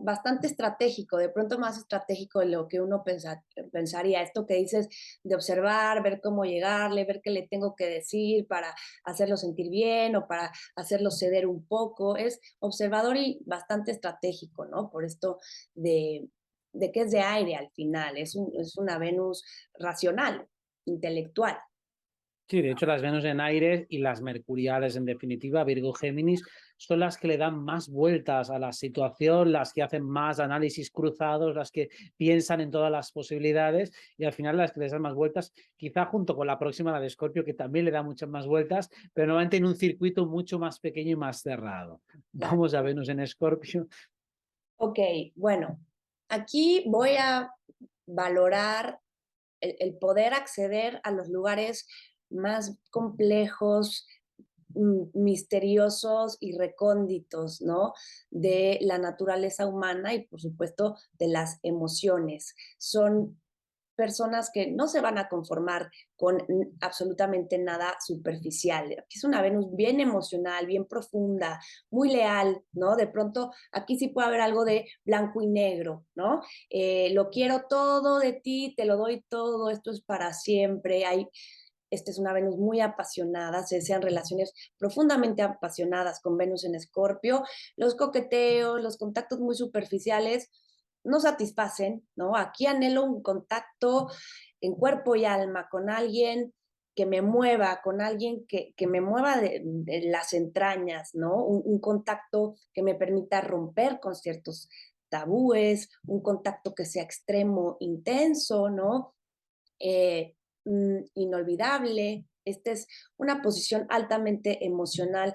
bastante estratégico, de pronto más estratégico de lo que uno pensaría. Esto que dices de observar, ver cómo llegarle, ver qué le tengo que decir para hacerlo sentir bien o para hacerlo ceder un poco, es observador y bastante estratégico, ¿no? Por esto de, de que es de aire al final, es una Venus racional, intelectual. Sí, de hecho las Venus en Aires y las Mercuriales en definitiva, Virgo Géminis, son las que le dan más vueltas a la situación, las que hacen más análisis cruzados, las que piensan en todas las posibilidades y al final las que les dan más vueltas, quizá junto con la próxima, la de Escorpio, que también le da muchas más vueltas, pero normalmente en un circuito mucho más pequeño y más cerrado. Claro. Vamos a Venus en Escorpio. Ok, bueno, aquí voy a valorar el poder acceder a los lugares más complejos, misteriosos y recónditos, ¿no? De la naturaleza humana y, por supuesto, de las emociones. Son personas que no se van a conformar con absolutamente nada superficial. Aquí es una Venus bien emocional, bien profunda, muy leal, ¿no? De pronto aquí sí puede haber algo de blanco y negro, ¿no? Lo quiero todo de ti, te lo doy todo, esto es para siempre. Hay esta es una Venus muy apasionada, se desean relaciones profundamente apasionadas con Venus en Escorpio. Los coqueteos, los contactos muy superficiales no satisfacen, ¿no? Aquí anhelo un contacto en cuerpo y alma con alguien que me mueva, con alguien que me mueva de las entrañas, ¿no? Un contacto que me permita romper con ciertos tabúes, un contacto que sea extremo, intenso, ¿no? Inolvidable. Esta es una posición altamente emocional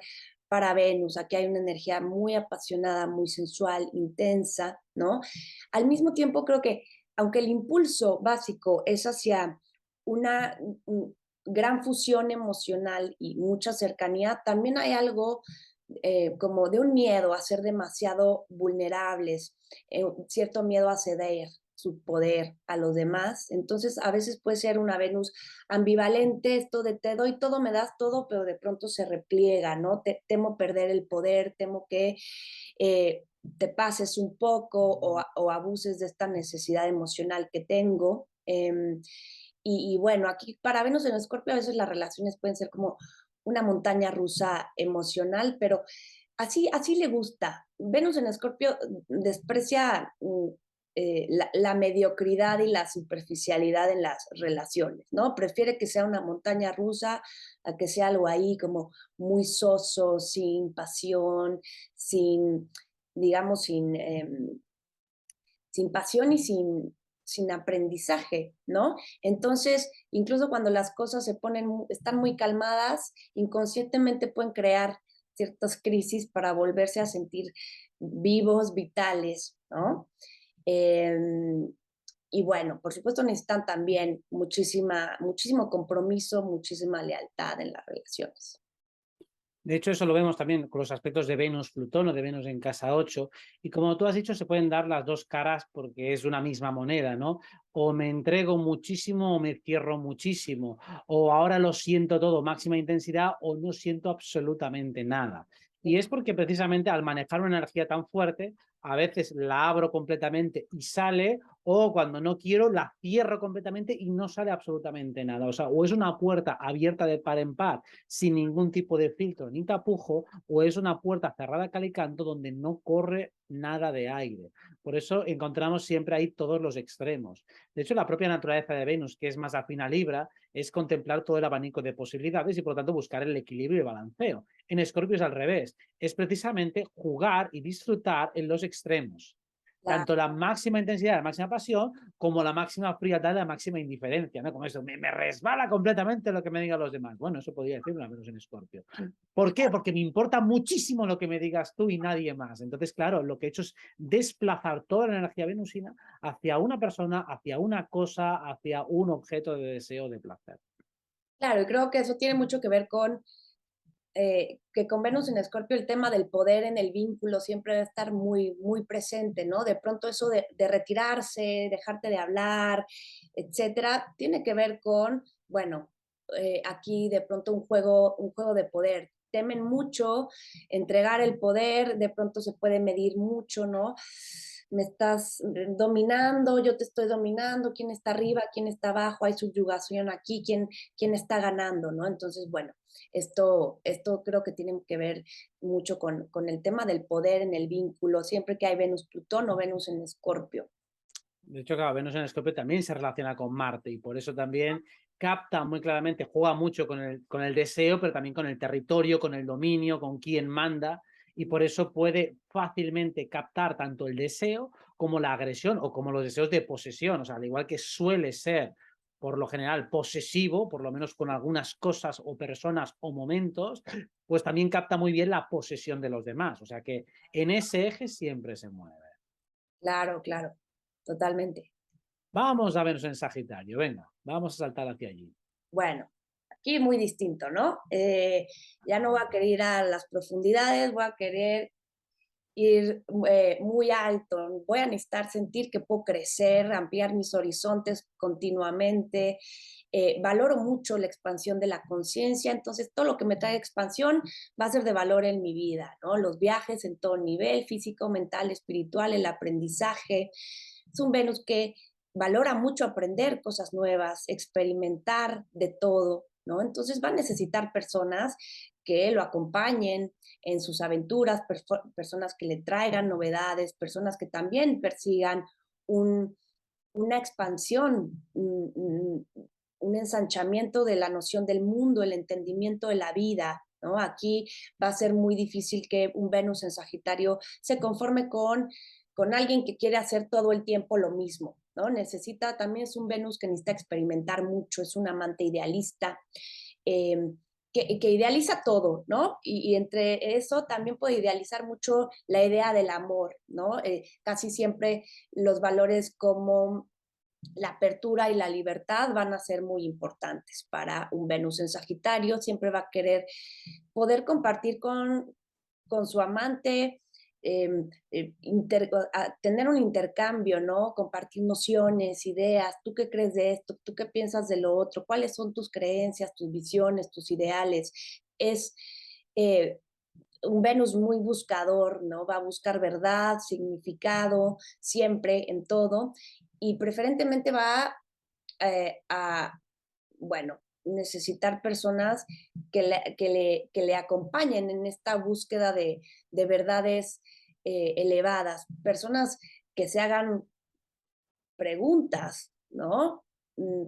para Venus. Aquí hay una energía muy apasionada, muy sensual, intensa, ¿no? Al mismo tiempo, creo que aunque el impulso básico es hacia una gran fusión emocional y mucha cercanía, también hay algo como de un miedo a ser demasiado vulnerables, cierto miedo a ceder su poder a los demás. Entonces, a veces puede ser una Venus ambivalente, esto de te doy todo, me das todo, pero de pronto se repliega, ¿no? Temo perder el poder, temo que te pases un poco o abuses de esta necesidad emocional que tengo. Y bueno, aquí para Venus en Escorpio a veces las relaciones pueden ser como una montaña rusa emocional, pero así le gusta. Venus en Escorpio desprecia la mediocridad y la superficialidad en las relaciones, ¿no? Prefiere que sea una montaña rusa a que sea algo ahí como muy soso, sin pasión, sin, digamos, sin pasión y sin aprendizaje, ¿no? Entonces, incluso cuando las cosas están muy calmadas, inconscientemente pueden crear ciertas crisis para volverse a sentir vivos, vitales, ¿no? Eh, y bueno, por supuesto necesitan también muchísimo compromiso, muchísima lealtad en las relaciones. De hecho, eso lo vemos también con los aspectos de Venus-Plutón o de Venus en casa 8. Y como tú has dicho, se pueden dar las dos caras porque es una misma moneda, ¿no? O me entrego muchísimo o me cierro muchísimo. O ahora lo siento todo, máxima intensidad, o no siento absolutamente nada. Y es porque precisamente al manejar una energía tan fuerte, a veces la abro completamente y sale, o cuando no quiero la cierro completamente y no sale absolutamente nada. O sea, o es una puerta abierta de par en par sin ningún tipo de filtro ni tapujo, o es una puerta cerrada cal y canto donde no corre nada de aire. Por eso encontramos siempre ahí todos los extremos. De hecho, la propia naturaleza de Venus, que es más afín a Libra, es contemplar todo el abanico de posibilidades y por lo tanto buscar el equilibrio y el balanceo. En Escorpio es al revés, es precisamente jugar y disfrutar en los extremos. Claro. Tanto la máxima intensidad, la máxima pasión, como la máxima frialdad, la máxima indiferencia, ¿no? Como eso, me resbala completamente lo que me digan los demás. Bueno, eso podría decirlo al menos en Escorpio. ¿Por qué? Porque me importa muchísimo lo que me digas tú y nadie más. Entonces, claro, lo que he hecho es desplazar toda la energía venusina hacia una persona, hacia una cosa, hacia un objeto de deseo, de placer. Claro, y creo que eso tiene mucho que ver con que con Venus en Escorpio el tema del poder en el vínculo siempre debe estar muy presente, ¿no? De pronto eso de retirarse, dejarte de hablar, etcétera, tiene que ver con, bueno, aquí de pronto un juego de poder. Temen mucho entregar el poder, de pronto se puede medir mucho, ¿no? Me estás dominando, yo te estoy dominando, quién está arriba, quién está abajo, hay subyugación aquí, quién está ganando, ¿no? Entonces, bueno, esto creo que tiene que ver mucho con el tema del poder en el vínculo, siempre que hay Venus-Plutón o Venus en Escorpio. De hecho, claro, Venus en Escorpio también se relaciona con Marte y por eso también capta muy claramente, juega mucho con el deseo, pero también con el territorio, con el dominio, con quién manda, y por eso puede fácilmente captar tanto el deseo como la agresión o como los deseos de posesión. O sea, al igual que suele ser por lo general posesivo, por lo menos con algunas cosas o personas o momentos, pues también capta muy bien la posesión de los demás. O sea que en ese eje siempre se mueve. Claro, claro, totalmente. Vamos a vernos en Sagitario, venga, vamos a saltar hacia allí. Bueno, aquí muy distinto, ¿no? Ya no voy a querer ir a las profundidades, voy a querer ir muy alto, voy a necesitar sentir que puedo crecer, ampliar mis horizontes continuamente. Valoro mucho la expansión de la conciencia, entonces todo lo que me trae expansión va a ser de valor en mi vida, ¿no? Los viajes en todo nivel, físico, mental, espiritual, el aprendizaje. Es un Venus que valora mucho aprender cosas nuevas, experimentar de todo, ¿no? Entonces va a necesitar personas que lo acompañen en sus aventuras, personas que le traigan novedades, personas que también persigan un, una expansión, un ensanchamiento de la noción del mundo, el entendimiento de la vida, ¿no? Aquí va a ser muy difícil que un Venus en Sagitario se conforme con alguien que quiere hacer todo el tiempo lo mismo, ¿no? Necesita, también es un Venus que necesita experimentar mucho, es un amante idealista, eh, que idealiza todo, ¿no? Y entre eso también puede idealizar mucho la idea del amor, ¿no? Casi siempre los valores como la apertura y la libertad van a ser muy importantes para un Venus en Sagitario. Siempre va a querer poder compartir con su amante, tener un intercambio, ¿no? Compartir nociones, ideas, ¿tú qué crees de esto? ¿Tú qué piensas de lo otro? ¿Cuáles son tus creencias, tus visiones, tus ideales? Es eh, un Venus muy buscador, ¿no? Va a buscar verdad, significado, siempre en todo, y preferentemente va a, bueno, necesitar personas que le acompañen en esta búsqueda de verdades elevadas, personas que se hagan preguntas, ¿no?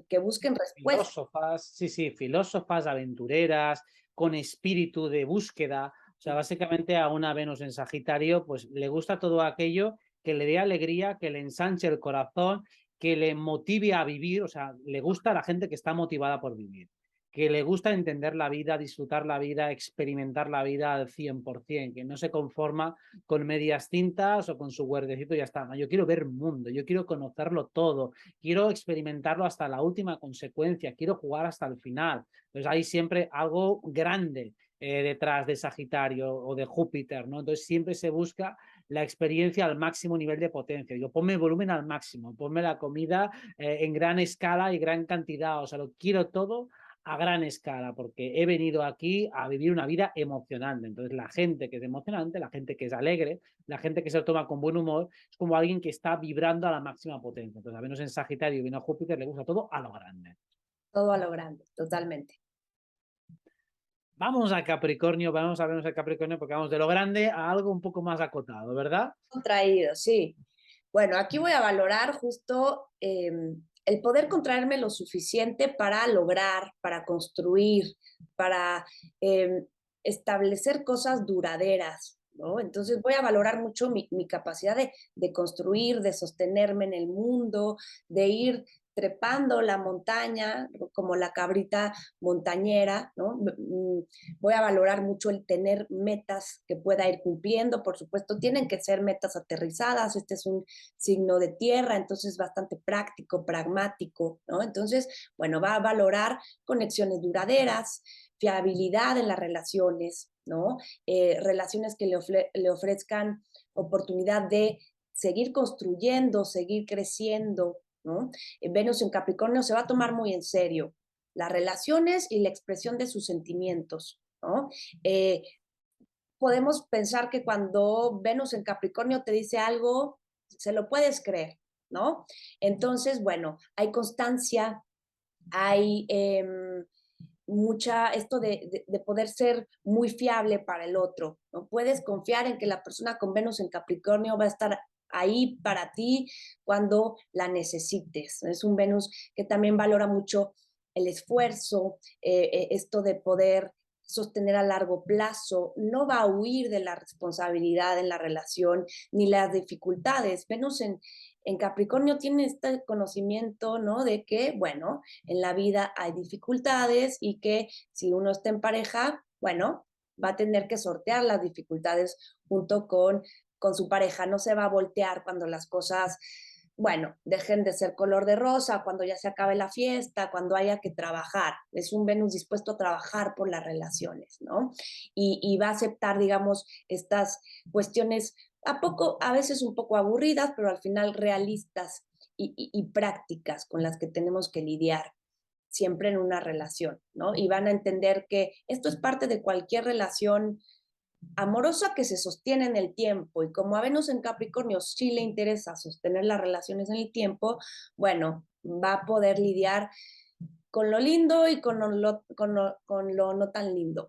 Que busquen respuestas. Filósofas, sí, sí, filósofas, aventureras, con espíritu de búsqueda. O sea, básicamente a una Venus en Sagitario, pues le gusta todo aquello que le dé alegría, que le ensanche el corazón, que le motive a vivir. O sea, le gusta a la gente que está motivada por vivir, que le gusta entender la vida, disfrutar la vida, experimentar la vida al 100%, que no se conforma con medias tintas o con su huerdecito y ya está. No, yo quiero ver mundo, yo quiero conocerlo todo, quiero experimentarlo hasta la última consecuencia, quiero jugar hasta el final. Entonces hay siempre algo grande detrás de Sagitario o de Júpiter, ¿no? Entonces siempre se busca la experiencia al máximo nivel de potencia. Digo, ponme volumen al máximo, ponme la comida en gran escala y gran cantidad, o sea, lo quiero todo a gran escala, porque he venido aquí a vivir una vida emocionante. Entonces, la gente que es emocionante, la gente que es alegre, la gente que se lo toma con buen humor, es como alguien que está vibrando a la máxima potencia. Entonces, a menos en Sagitario y bien a Júpiter, le gusta todo a lo grande. Todo a lo grande, totalmente. Vamos a Capricornio, vamos a vernos a Capricornio porque vamos de lo grande a algo un poco más acotado, ¿verdad? Contraído, sí. Bueno, aquí voy a valorar justo el poder contraerme lo suficiente para lograr, para construir, para eh, establecer cosas duraderas, ¿no? Entonces voy a valorar mucho mi capacidad de construir, de sostenerme en el mundo, de ir trepando la montaña, como la cabrita montañera, ¿no? Voy a valorar mucho el tener metas que pueda ir cumpliendo, por supuesto, tienen que ser metas aterrizadas, este es un signo de tierra, entonces bastante práctico, pragmático, ¿no? Entonces, bueno, va a valorar conexiones duraderas, fiabilidad en las relaciones, ¿no? Relaciones que le ofrezcan oportunidad de seguir construyendo, seguir creciendo, ¿no? Venus en Capricornio se va a tomar muy en serio las relaciones y la expresión de sus sentimientos, ¿no? Podemos pensar que cuando Venus en Capricornio te dice algo, se lo puedes creer, ¿no? Entonces, bueno, hay constancia, hay mucha, esto de poder ser muy fiable para el otro, ¿no? Puedes confiar en que la persona con Venus en Capricornio va a estar ahí para ti cuando la necesites. Es un Venus que también valora mucho el esfuerzo, esto de poder sostener a largo plazo, no va a huir de la responsabilidad en la relación ni las dificultades. Venus en Capricornio tiene este conocimiento, ¿no? De que, bueno, en la vida hay dificultades y que si uno está en pareja, bueno, va a tener que sortear las dificultades junto con su pareja. No se va a voltear cuando las cosas, bueno, dejen de ser color de rosa, cuando ya se acabe la fiesta, cuando haya que trabajar. Es un Venus dispuesto a trabajar por las relaciones, ¿no? Y va a aceptar, digamos, estas cuestiones a veces un poco aburridas, pero al final realistas y prácticas con las que tenemos que lidiar siempre en una relación, ¿no? Y van a entender que esto es parte de cualquier relación amorosa que se sostiene en el tiempo y como a Venus en Capricornio sí le interesa sostener las relaciones en el tiempo, bueno, va a poder lidiar con lo lindo y con lo no tan lindo.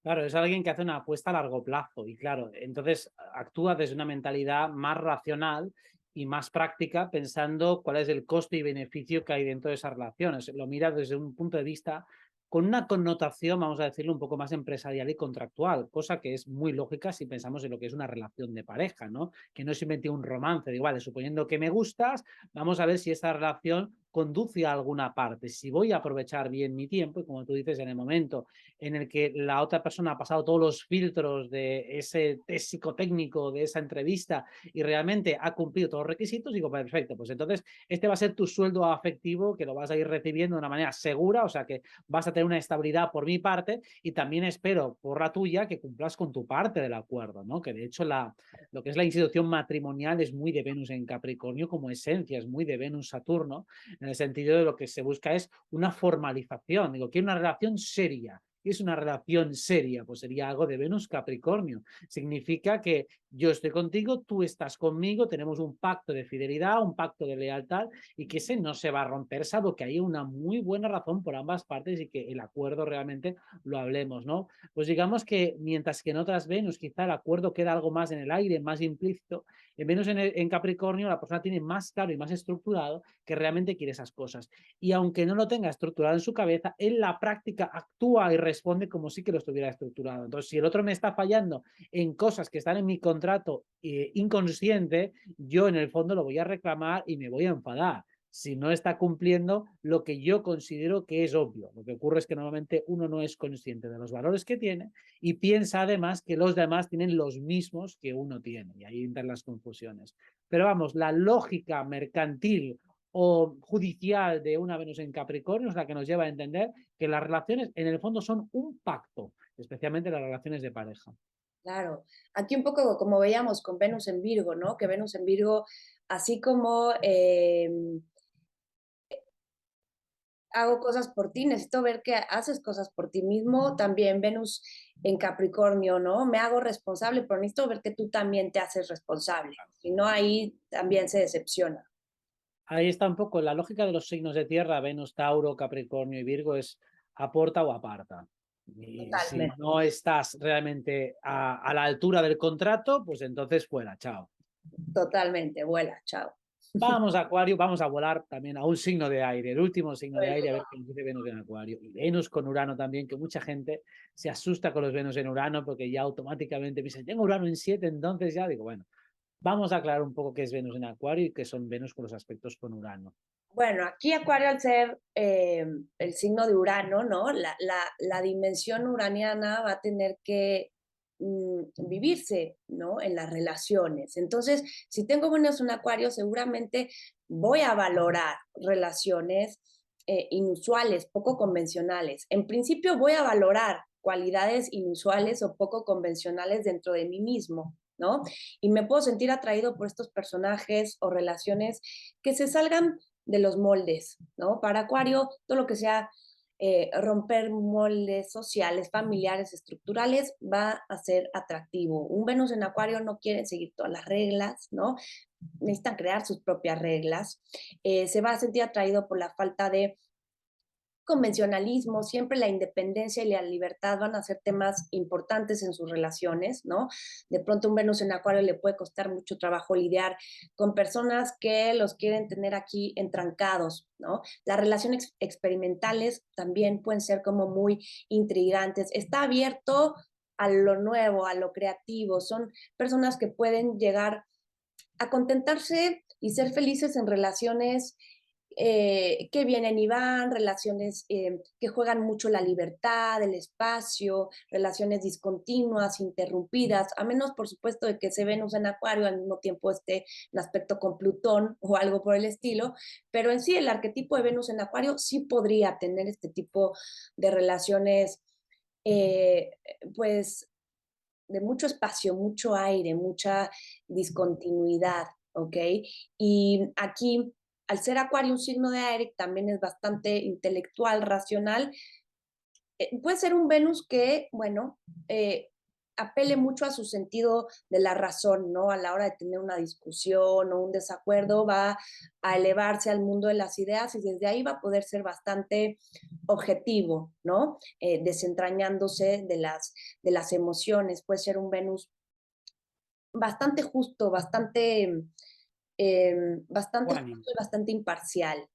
Claro, es alguien que hace una apuesta a largo plazo y claro, entonces actúa desde una mentalidad más racional y más práctica, pensando cuál es el coste y beneficio que hay dentro de esas relaciones. Lo mira desde un punto de vista con una connotación, vamos a decirlo, un poco más empresarial y contractual, cosa que es muy lógica si pensamos en lo que es una relación de pareja, ¿no? Que no es simplemente un romance, de igual, suponiendo que me gustas, vamos a ver si esta relación conduce a alguna parte, si voy a aprovechar bien mi tiempo y como tú dices, en el momento en el que la otra persona ha pasado todos los filtros de ese test psicotécnico, de esa entrevista y realmente ha cumplido todos los requisitos, digo, perfecto, pues entonces este va a ser tu sueldo afectivo que lo vas a ir recibiendo de una manera segura, o sea que vas a tener una estabilidad por mi parte y también espero por la tuya que cumplas con tu parte del acuerdo, ¿no? Que de hecho lo que es la institución matrimonial es muy de Venus en Capricornio como esencia, es muy de Venus-Saturno, en el sentido de lo que se busca es una formalización, digo, quiero una relación seria. ¿Qué es una relación seria? Pues sería algo de Venus Capricornio. Significa que yo estoy contigo, tú estás conmigo, tenemos un pacto de fidelidad, un pacto de lealtad y que ese no se va a romper, salvo que haya una muy buena razón por ambas partes y que el acuerdo realmente lo hablemos, ¿no? Pues digamos que mientras que en otras Venus quizá el acuerdo queda algo más en el aire, más implícito, en Venus en Capricornio la persona tiene más claro y más estructurado que realmente quiere esas cosas. Y aunque no lo tenga estructurado en su cabeza, en la práctica actúa y responde como si que lo estuviera estructurado. Entonces, si el otro me está fallando en cosas que están en mi contrato inconsciente, yo en el fondo lo voy a reclamar y me voy a enfadar si no está cumpliendo lo que yo considero que es obvio. Lo que ocurre es que normalmente uno no es consciente de los valores que tiene y piensa además que los demás tienen los mismos que uno tiene y ahí entran las confusiones. Pero vamos, la lógica mercantil o judicial de una Venus en Capricornio es la que nos lleva a entender que las relaciones en el fondo son un pacto, especialmente las relaciones de pareja. Claro, aquí un poco como veíamos con Venus en Virgo, ¿no? Que Venus en Virgo, así como hago cosas por ti, necesito ver que haces cosas por ti mismo, también Venus en Capricornio, ¿no? Me hago responsable, pero necesito ver que tú también te haces responsable, si no ahí también se decepciona. Ahí está un poco la lógica de los signos de tierra, Venus, Tauro, Capricornio y Virgo es aporta o aparta. Y si Totalmente, no estás realmente a la altura del contrato, pues entonces fuera, chao. totalmente, vuela, chao. Vamos a Acuario, vamos a volar también a un signo de aire, el último signo de aire, a ver qué nos dice Venus en Acuario. Y Venus con Urano también, que mucha gente se asusta con los Venus en Urano porque ya automáticamente me dicen, tengo Urano en 7, entonces ya digo, bueno, vamos a aclarar un poco qué es Venus en Acuario y qué son Venus con los aspectos con Urano. Bueno, aquí Acuario al ser el signo de Urano, ¿no? La dimensión uraniana va a tener que vivirse, ¿no? En las relaciones. Entonces, si tengo Venus en Acuario, seguramente voy a valorar relaciones inusuales, poco convencionales. En principio voy a valorar cualidades inusuales o poco convencionales dentro de mí mismo, ¿no? Y me puedo sentir atraído por estos personajes o relaciones que se salgan de los moldes, ¿no? Para Acuario, todo lo que sea romper moldes sociales, familiares, estructurales, va a ser atractivo. Un Venus en Acuario no quiere seguir todas las reglas, ¿no? Necesitan crear sus propias reglas. Se va a sentir atraído por la falta de convencionalismo, siempre la independencia y la libertad van a ser temas importantes en sus relaciones, ¿no? De pronto un Venus en Acuario le puede costar mucho trabajo lidiar con personas que los quieren tener aquí entrancados, ¿no? Las relaciones experimentales también pueden ser como muy intrigantes. Está abierto a lo nuevo, a lo creativo. Son personas que pueden llegar a contentarse y ser felices en relaciones que vienen y van, relaciones que juegan mucho la libertad, el espacio, relaciones discontinuas, interrumpidas, a menos por supuesto de que se Venus en Acuario al mismo tiempo esté en aspecto con Plutón o algo por el estilo, pero en sí el arquetipo de Venus en Acuario sí podría tener este tipo de relaciones, eh, pues de mucho espacio, mucho aire, mucha discontinuidad, ¿ok? Y aquí, al ser Acuario un signo de aire, también es bastante intelectual, racional, puede ser un Venus que, bueno, apele mucho a su sentido de la razón, ¿no? A la hora de tener una discusión o un desacuerdo, va a elevarse al mundo de las ideas y desde ahí va a poder ser bastante objetivo, ¿no? Desentrañándose de las emociones. Puede ser un Venus bastante justo, bastante Ecuánime. justo y bastante imparcial.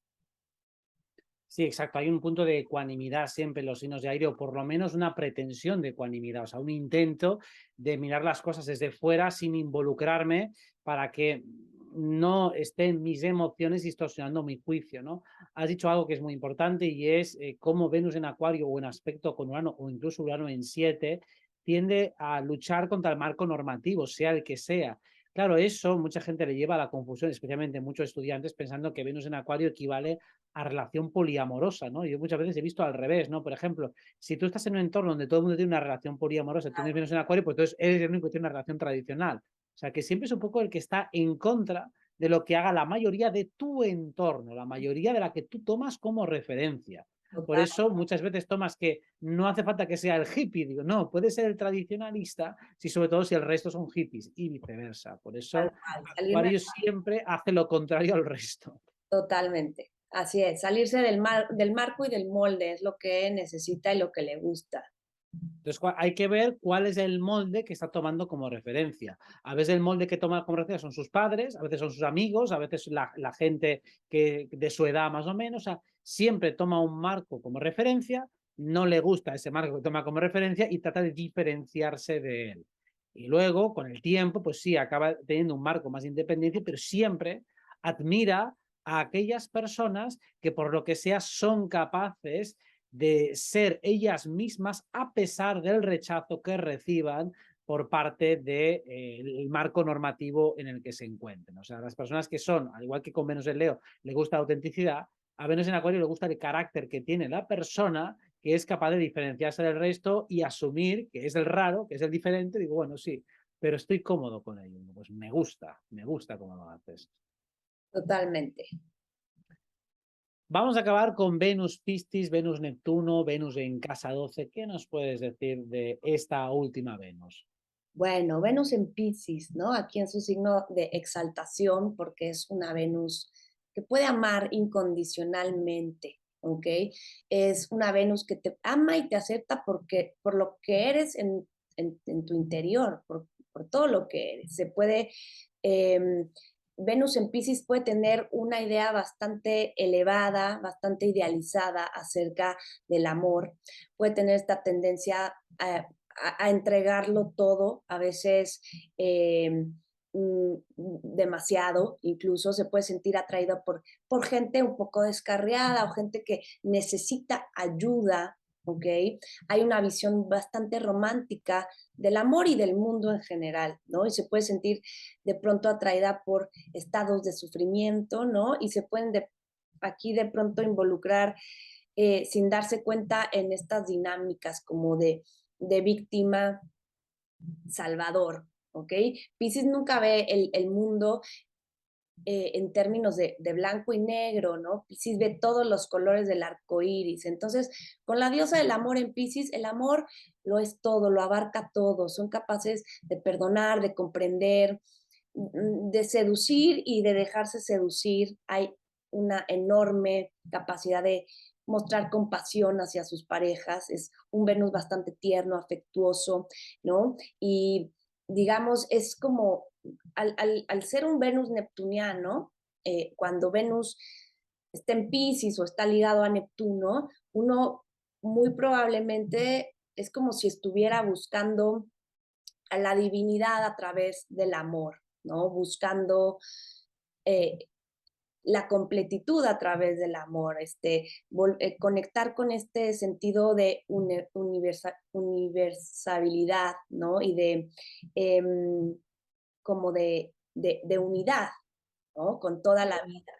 Sí, exacto. Hay un punto de ecuanimidad siempre en los signos de aire, o por lo menos una pretensión de ecuanimidad, o sea, un intento de mirar las cosas desde fuera sin involucrarme para que no estén mis emociones distorsionando mi juicio, ¿no? Has dicho algo que es muy importante y es cómo Venus en Acuario o en aspecto con Urano o incluso Urano en 7 tiende a luchar contra el marco normativo, sea el que sea. Claro, eso mucha gente le lleva a la confusión, especialmente muchos estudiantes, pensando que Venus en Acuario equivale a relación poliamorosa, ¿no? Yo muchas veces he visto al revés, ¿no? Por ejemplo, si tú estás en un entorno donde todo el mundo tiene una relación poliamorosa, tienes Venus en Acuario, pues entonces eres el único que tiene una relación tradicional. O sea, que siempre es un poco el que está en contra de lo que haga la mayoría de tu entorno, la mayoría de la que tú tomas como referencia. Por Total, eso muchas veces tomas que no hace falta que sea el hippie, digo, no, puede ser el tradicionalista, si sobre todo si el resto son hippies y viceversa. Por eso salirme, Acuario siempre hace lo contrario al resto. totalmente. Así es, salirse del marco y del molde es lo que necesita y lo que le gusta. Entonces hay que ver cuál es el molde que está tomando como referencia. A veces el molde que toma como referencia son sus padres, a veces son sus amigos, a veces la gente que, de su edad más o menos. O sea, siempre toma un marco como referencia, no le gusta ese marco que toma como referencia y trata de diferenciarse de él. Y luego, con el tiempo, pues sí, acaba teniendo un marco más independiente, pero siempre admira a aquellas personas que por lo que sea son capaces de ser ellas mismas a pesar del rechazo que reciban por parte del marco normativo en el que se encuentren. O sea, las personas que son, al igual que con Venus en Leo, le gusta la autenticidad, a Venus en Acuario le gusta el carácter que tiene la persona, que es capaz de diferenciarse del resto y asumir que es el raro, que es el diferente. Digo, bueno, sí, pero estoy cómodo con ello. Pues me gusta cómo lo haces. Totalmente. Vamos a acabar con Venus Piscis, Venus Neptuno, Venus en casa 12. ¿Qué nos puedes decir de esta última Venus? Bueno, Venus en Piscis, ¿no? Aquí en su signo de exaltación, porque es una Venus que puede amar incondicionalmente, ¿ok? Es una Venus que te ama y te acepta por lo que eres en tu interior, por todo lo que eres. Eh, Venus en Piscis puede tener una idea bastante elevada, bastante idealizada acerca del amor. Puede tener esta tendencia a entregarlo todo, a veces demasiado, incluso se puede sentir atraído por gente un poco descarriada o gente que necesita ayuda, ¿ok? Hay una visión bastante romántica del amor y del mundo en general, ¿no? Y se puede sentir de pronto atraída por estados de sufrimiento, ¿no? Y se pueden aquí de pronto involucrar sin darse cuenta en estas dinámicas como de víctima salvador, ¿ok? Pisces nunca ve el mundo en términos de blanco y negro, ¿no? Pisces ve todos los colores del arco iris. Entonces, con la diosa del amor en Pisces, el amor lo es todo, lo abarca todo. Son capaces de perdonar, de comprender, de seducir y de dejarse seducir. Hay una enorme capacidad de mostrar compasión hacia sus parejas. Es un Venus bastante tierno, afectuoso, ¿no? Y digamos, es como al ser un Venus neptuniano, cuando Venus está en Pisces o está ligado a Neptuno, uno muy probablemente es como si estuviera buscando a la divinidad a través del amor, ¿no? Buscando eh, la completitud a través del amor, conectar con este sentido de universabilidad, ¿no? Y de eh, como de unidad, ¿no? Con toda la vida.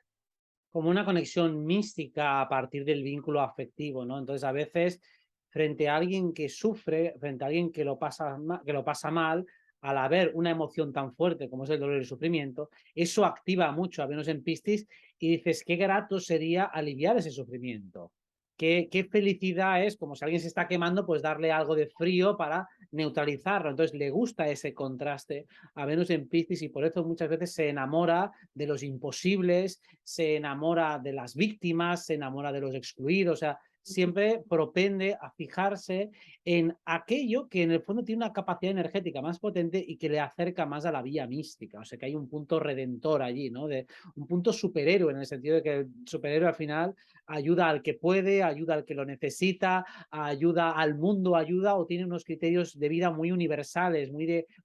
Como una conexión mística a partir del vínculo afectivo, ¿no? Entonces, a veces, frente a alguien que sufre, frente a alguien que lo pasa mal, al haber una emoción tan fuerte como es el dolor y el sufrimiento, eso activa mucho a Venus en Piscis y dices, qué grato sería aliviar ese sufrimiento. Qué felicidad es, como si alguien se está quemando, pues darle algo de frío para neutralizarlo. Entonces le gusta ese contraste a Venus en Piscis y por eso muchas veces se enamora de los imposibles, se enamora de las víctimas, se enamora de los excluidos, o sea, siempre propende a fijarse en aquello que en el fondo tiene una capacidad energética más potente y que le acerca más a la vía mística. O sea, que hay un punto redentor allí, ¿no? De un punto superhéroe, en el sentido de que el superhéroe al final ayuda al que puede, ayuda al que lo necesita, ayuda al mundo, ayuda o tiene unos criterios de vida muy universales,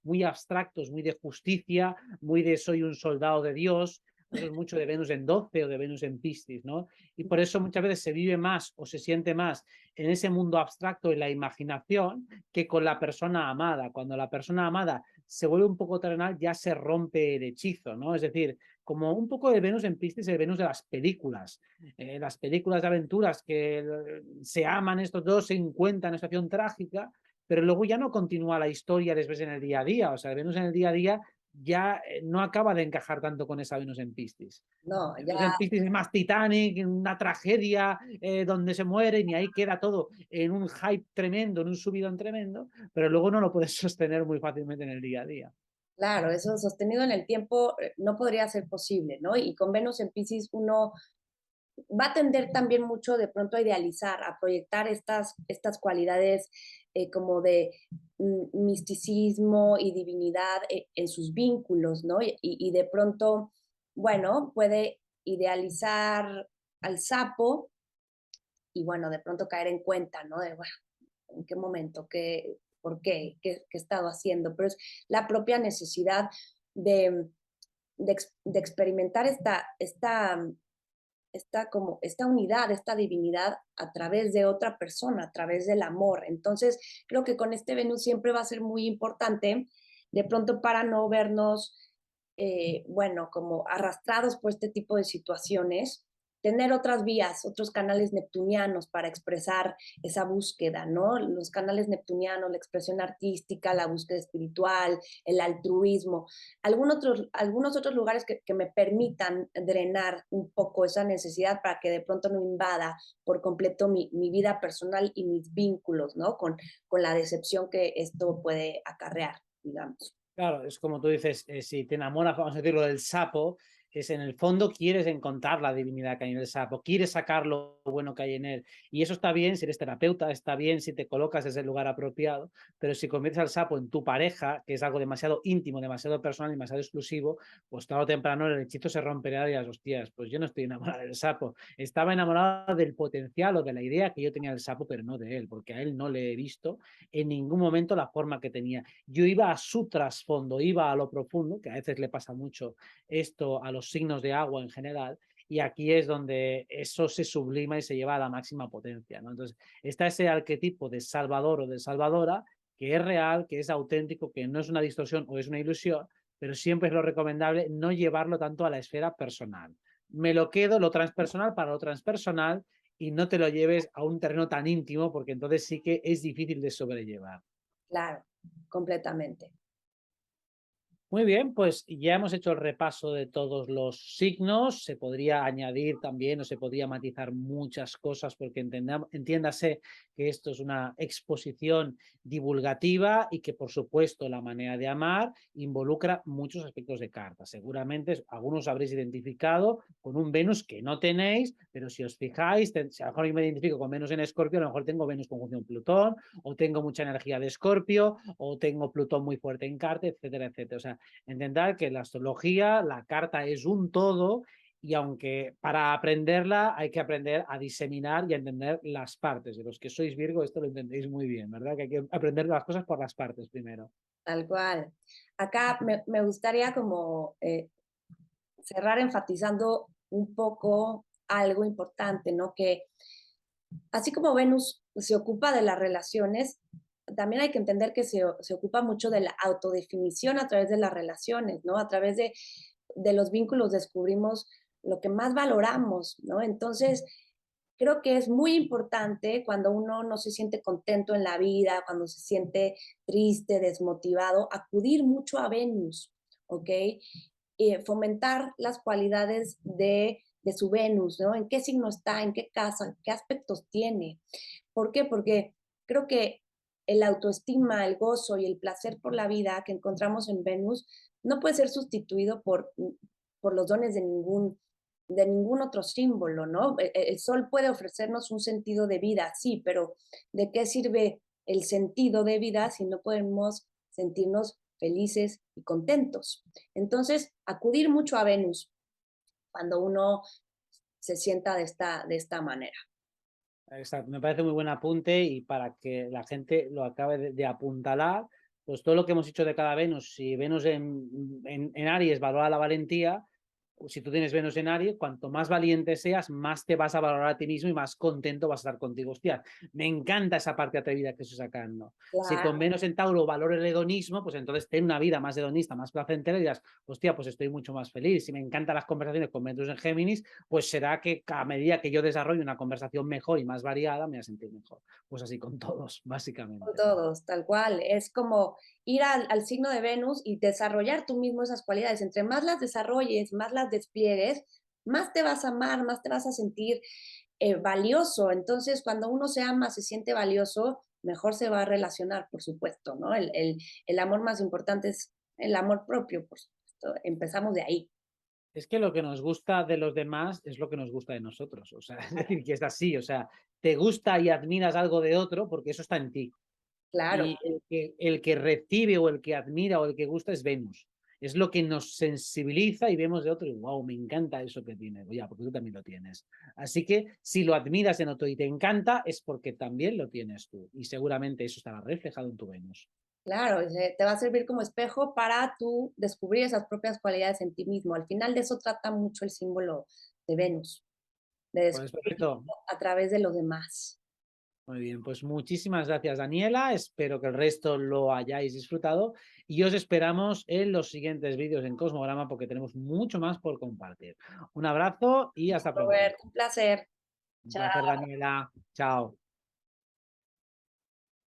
muy abstractos, muy de justicia, muy de soy un soldado de Dios. Eso es mucho de Venus en 12 o de Venus en Piscis, ¿no? Y por eso muchas veces se vive más o se siente más en ese mundo abstracto y la imaginación que con la persona amada. Cuando la persona amada se vuelve un poco terrenal, ya se rompe el hechizo, ¿no? Es decir, como un poco de Venus en Piscis, el Venus de las películas de aventuras que se aman estos dos, se encuentran en una situación trágica, pero luego ya no continúa la historia después en el día a día. O sea, el Venus en el día a día ya no acaba de encajar tanto con esa Venus en Piscis. No, Venus ya, en Piscis es más Titanic, una tragedia donde se mueren y ahí queda todo en un hype tremendo, en un subidón tremendo, pero luego no lo puedes sostener muy fácilmente en el día a día. claro, eso sostenido en el tiempo no podría ser posible, ¿no? Y con Venus en Piscis uno va a tender también mucho de pronto a idealizar, a proyectar estas cualidades como de misticismo y divinidad en sus vínculos, ¿no? Y de pronto, bueno, puede idealizar al sapo y bueno, de pronto caer en cuenta, ¿no? De, bueno, ¿en qué momento? ¿Qué, ¿por qué? ¿Qué he estado haciendo? Pero es la propia necesidad de, de experimentar esta unidad, esta divinidad a través de otra persona, a través del amor. Entonces, creo que con este Venus siempre va a ser muy importante, de pronto para no vernos, bueno, como arrastrados por este tipo de situaciones, tener otras vías, otros canales neptunianos para expresar esa búsqueda, ¿no? Los canales neptunianos, la expresión artística, la búsqueda espiritual, el altruismo, algunos otros lugares que me permitan drenar un poco esa necesidad para que de pronto no invada por completo mi vida personal y mis vínculos, ¿no? Con la decepción que esto puede acarrear, digamos. Claro, es como tú dices, si te enamoras, vamos a decirlo, del sapo, es en el fondo quieres encontrar la divinidad que hay en el sapo, quieres sacar lo bueno que hay en él. Y eso está bien si eres terapeuta, está bien si te colocas desde el lugar apropiado, pero si conviertes al sapo en tu pareja, que es algo demasiado íntimo, demasiado personal, demasiado exclusivo, pues tarde o temprano el hechizo se romperá y dirás, hostias, pues yo no estoy enamorado del sapo, estaba enamorado del potencial o de la idea que yo tenía del sapo, pero no de él, porque a él no le he visto en ningún momento la forma que tenía. Yo iba a su trasfondo, iba a lo profundo, que a veces le pasa mucho esto a los signos de agua en general, y aquí es donde eso se sublima y se lleva a la máxima potencia, ¿no? Entonces, está ese arquetipo de salvador o de salvadora que es real, que es auténtico, que no es una distorsión o es una ilusión, pero siempre es lo recomendable no llevarlo tanto a la esfera personal. Me lo quedo, lo transpersonal para lo transpersonal y no te lo lleves a un terreno tan íntimo porque entonces sí que es difícil de sobrellevar. Claro, completamente. Muy bien, pues ya hemos hecho el repaso de todos los signos. Se podría añadir también o se podría matizar muchas cosas porque entiéndase que esto es una exposición divulgativa y que por supuesto la manera de amar involucra muchos aspectos de carta. Seguramente algunos habréis identificado con un Venus que no tenéis, pero si os fijáis, si a lo mejor yo me identifico con Venus en Escorpio, a lo mejor tengo Venus conjunción Plutón o tengo mucha energía de Escorpio o tengo Plutón muy fuerte en carta, etcétera, etcétera. O sea, entender que la astrología, la carta es un todo y aunque para aprenderla hay que aprender a diseminar y a entender las partes. De los que sois Virgo, esto lo entendéis muy bien, ¿verdad? Que hay que aprender las cosas por las partes primero. Tal cual. Acá me gustaría como cerrar enfatizando un poco algo importante, ¿no? Que así como Venus se ocupa de las relaciones, también hay que entender que se ocupa mucho de la autodefinición a través de las relaciones, ¿no? A través de los vínculos descubrimos lo que más valoramos, ¿no? Entonces, creo que es muy importante cuando uno no se siente contento en la vida, cuando se siente triste, desmotivado, acudir mucho a Venus, ¿ok? Fomentar las cualidades de su Venus, ¿no? En qué signo está, en qué casa, qué aspectos tiene. ¿Por qué? Porque creo que el autoestima, el gozo y el placer por la vida que encontramos en Venus no puede ser sustituido por los dones de ningún otro símbolo, ¿no? El sol puede ofrecernos un sentido de vida, sí, pero ¿de qué sirve el sentido de vida si no podemos sentirnos felices y contentos? Entonces, acudir mucho a Venus cuando uno se sienta de esta manera. Exacto, me parece muy buen apunte y para que la gente lo acabe de apuntalar, pues todo lo que hemos dicho de cada Venus, si Venus en Aries valora la valentía, si tú tienes Venus en Aries, cuanto más valiente seas, más te vas a valorar a ti mismo y más contento vas a estar contigo. Hostia, me encanta esa parte atrevida que estoy sacando. Si Claro, con Venus en Tauro valoro el hedonismo, pues entonces ten una vida más hedonista, más placentera y dirás, hostia, pues estoy mucho más feliz. Si me encantan las conversaciones con Venus en Géminis, pues será que a medida que yo desarrollo una conversación mejor y más variada, me voy a sentir mejor. Pues así con todos, con básicamente. todos, tal cual. Es como ir al signo de Venus y desarrollar tú mismo esas cualidades. Entre más las desarrolles, más las despliegues, más te vas a amar, más te vas a sentir valioso. Entonces, cuando uno se ama, se siente valioso, mejor se va a relacionar, por supuesto, ¿no? El amor más importante es el amor propio, por supuesto. Empezamos de ahí. Es que lo que nos gusta de los demás es lo que nos gusta de nosotros. O sea, es decir, que es así. O sea, te gusta y admiras algo de otro porque eso está en ti. Claro, Y el que recibe o el que admira o el que gusta es Venus. Es lo que nos sensibiliza y vemos de otro y wow, me encanta eso que tiene. Ya, porque tú también lo tienes. Así que si lo admiras en otro y te encanta, es porque también lo tienes tú. Y seguramente eso estará reflejado en tu Venus. claro, te va a servir como espejo para tú descubrir esas propias cualidades en ti mismo. Al final de eso trata mucho el símbolo de Venus, de Pues descubrir perfecto. a través de los demás. Muy bien, pues muchísimas gracias, Daniela. Espero que el resto lo hayáis disfrutado y os esperamos en los siguientes vídeos en Cosmograma porque tenemos mucho más por compartir. Un abrazo y hasta pronto. Robert, un placer. Un placer, Chao. Daniela. Chao.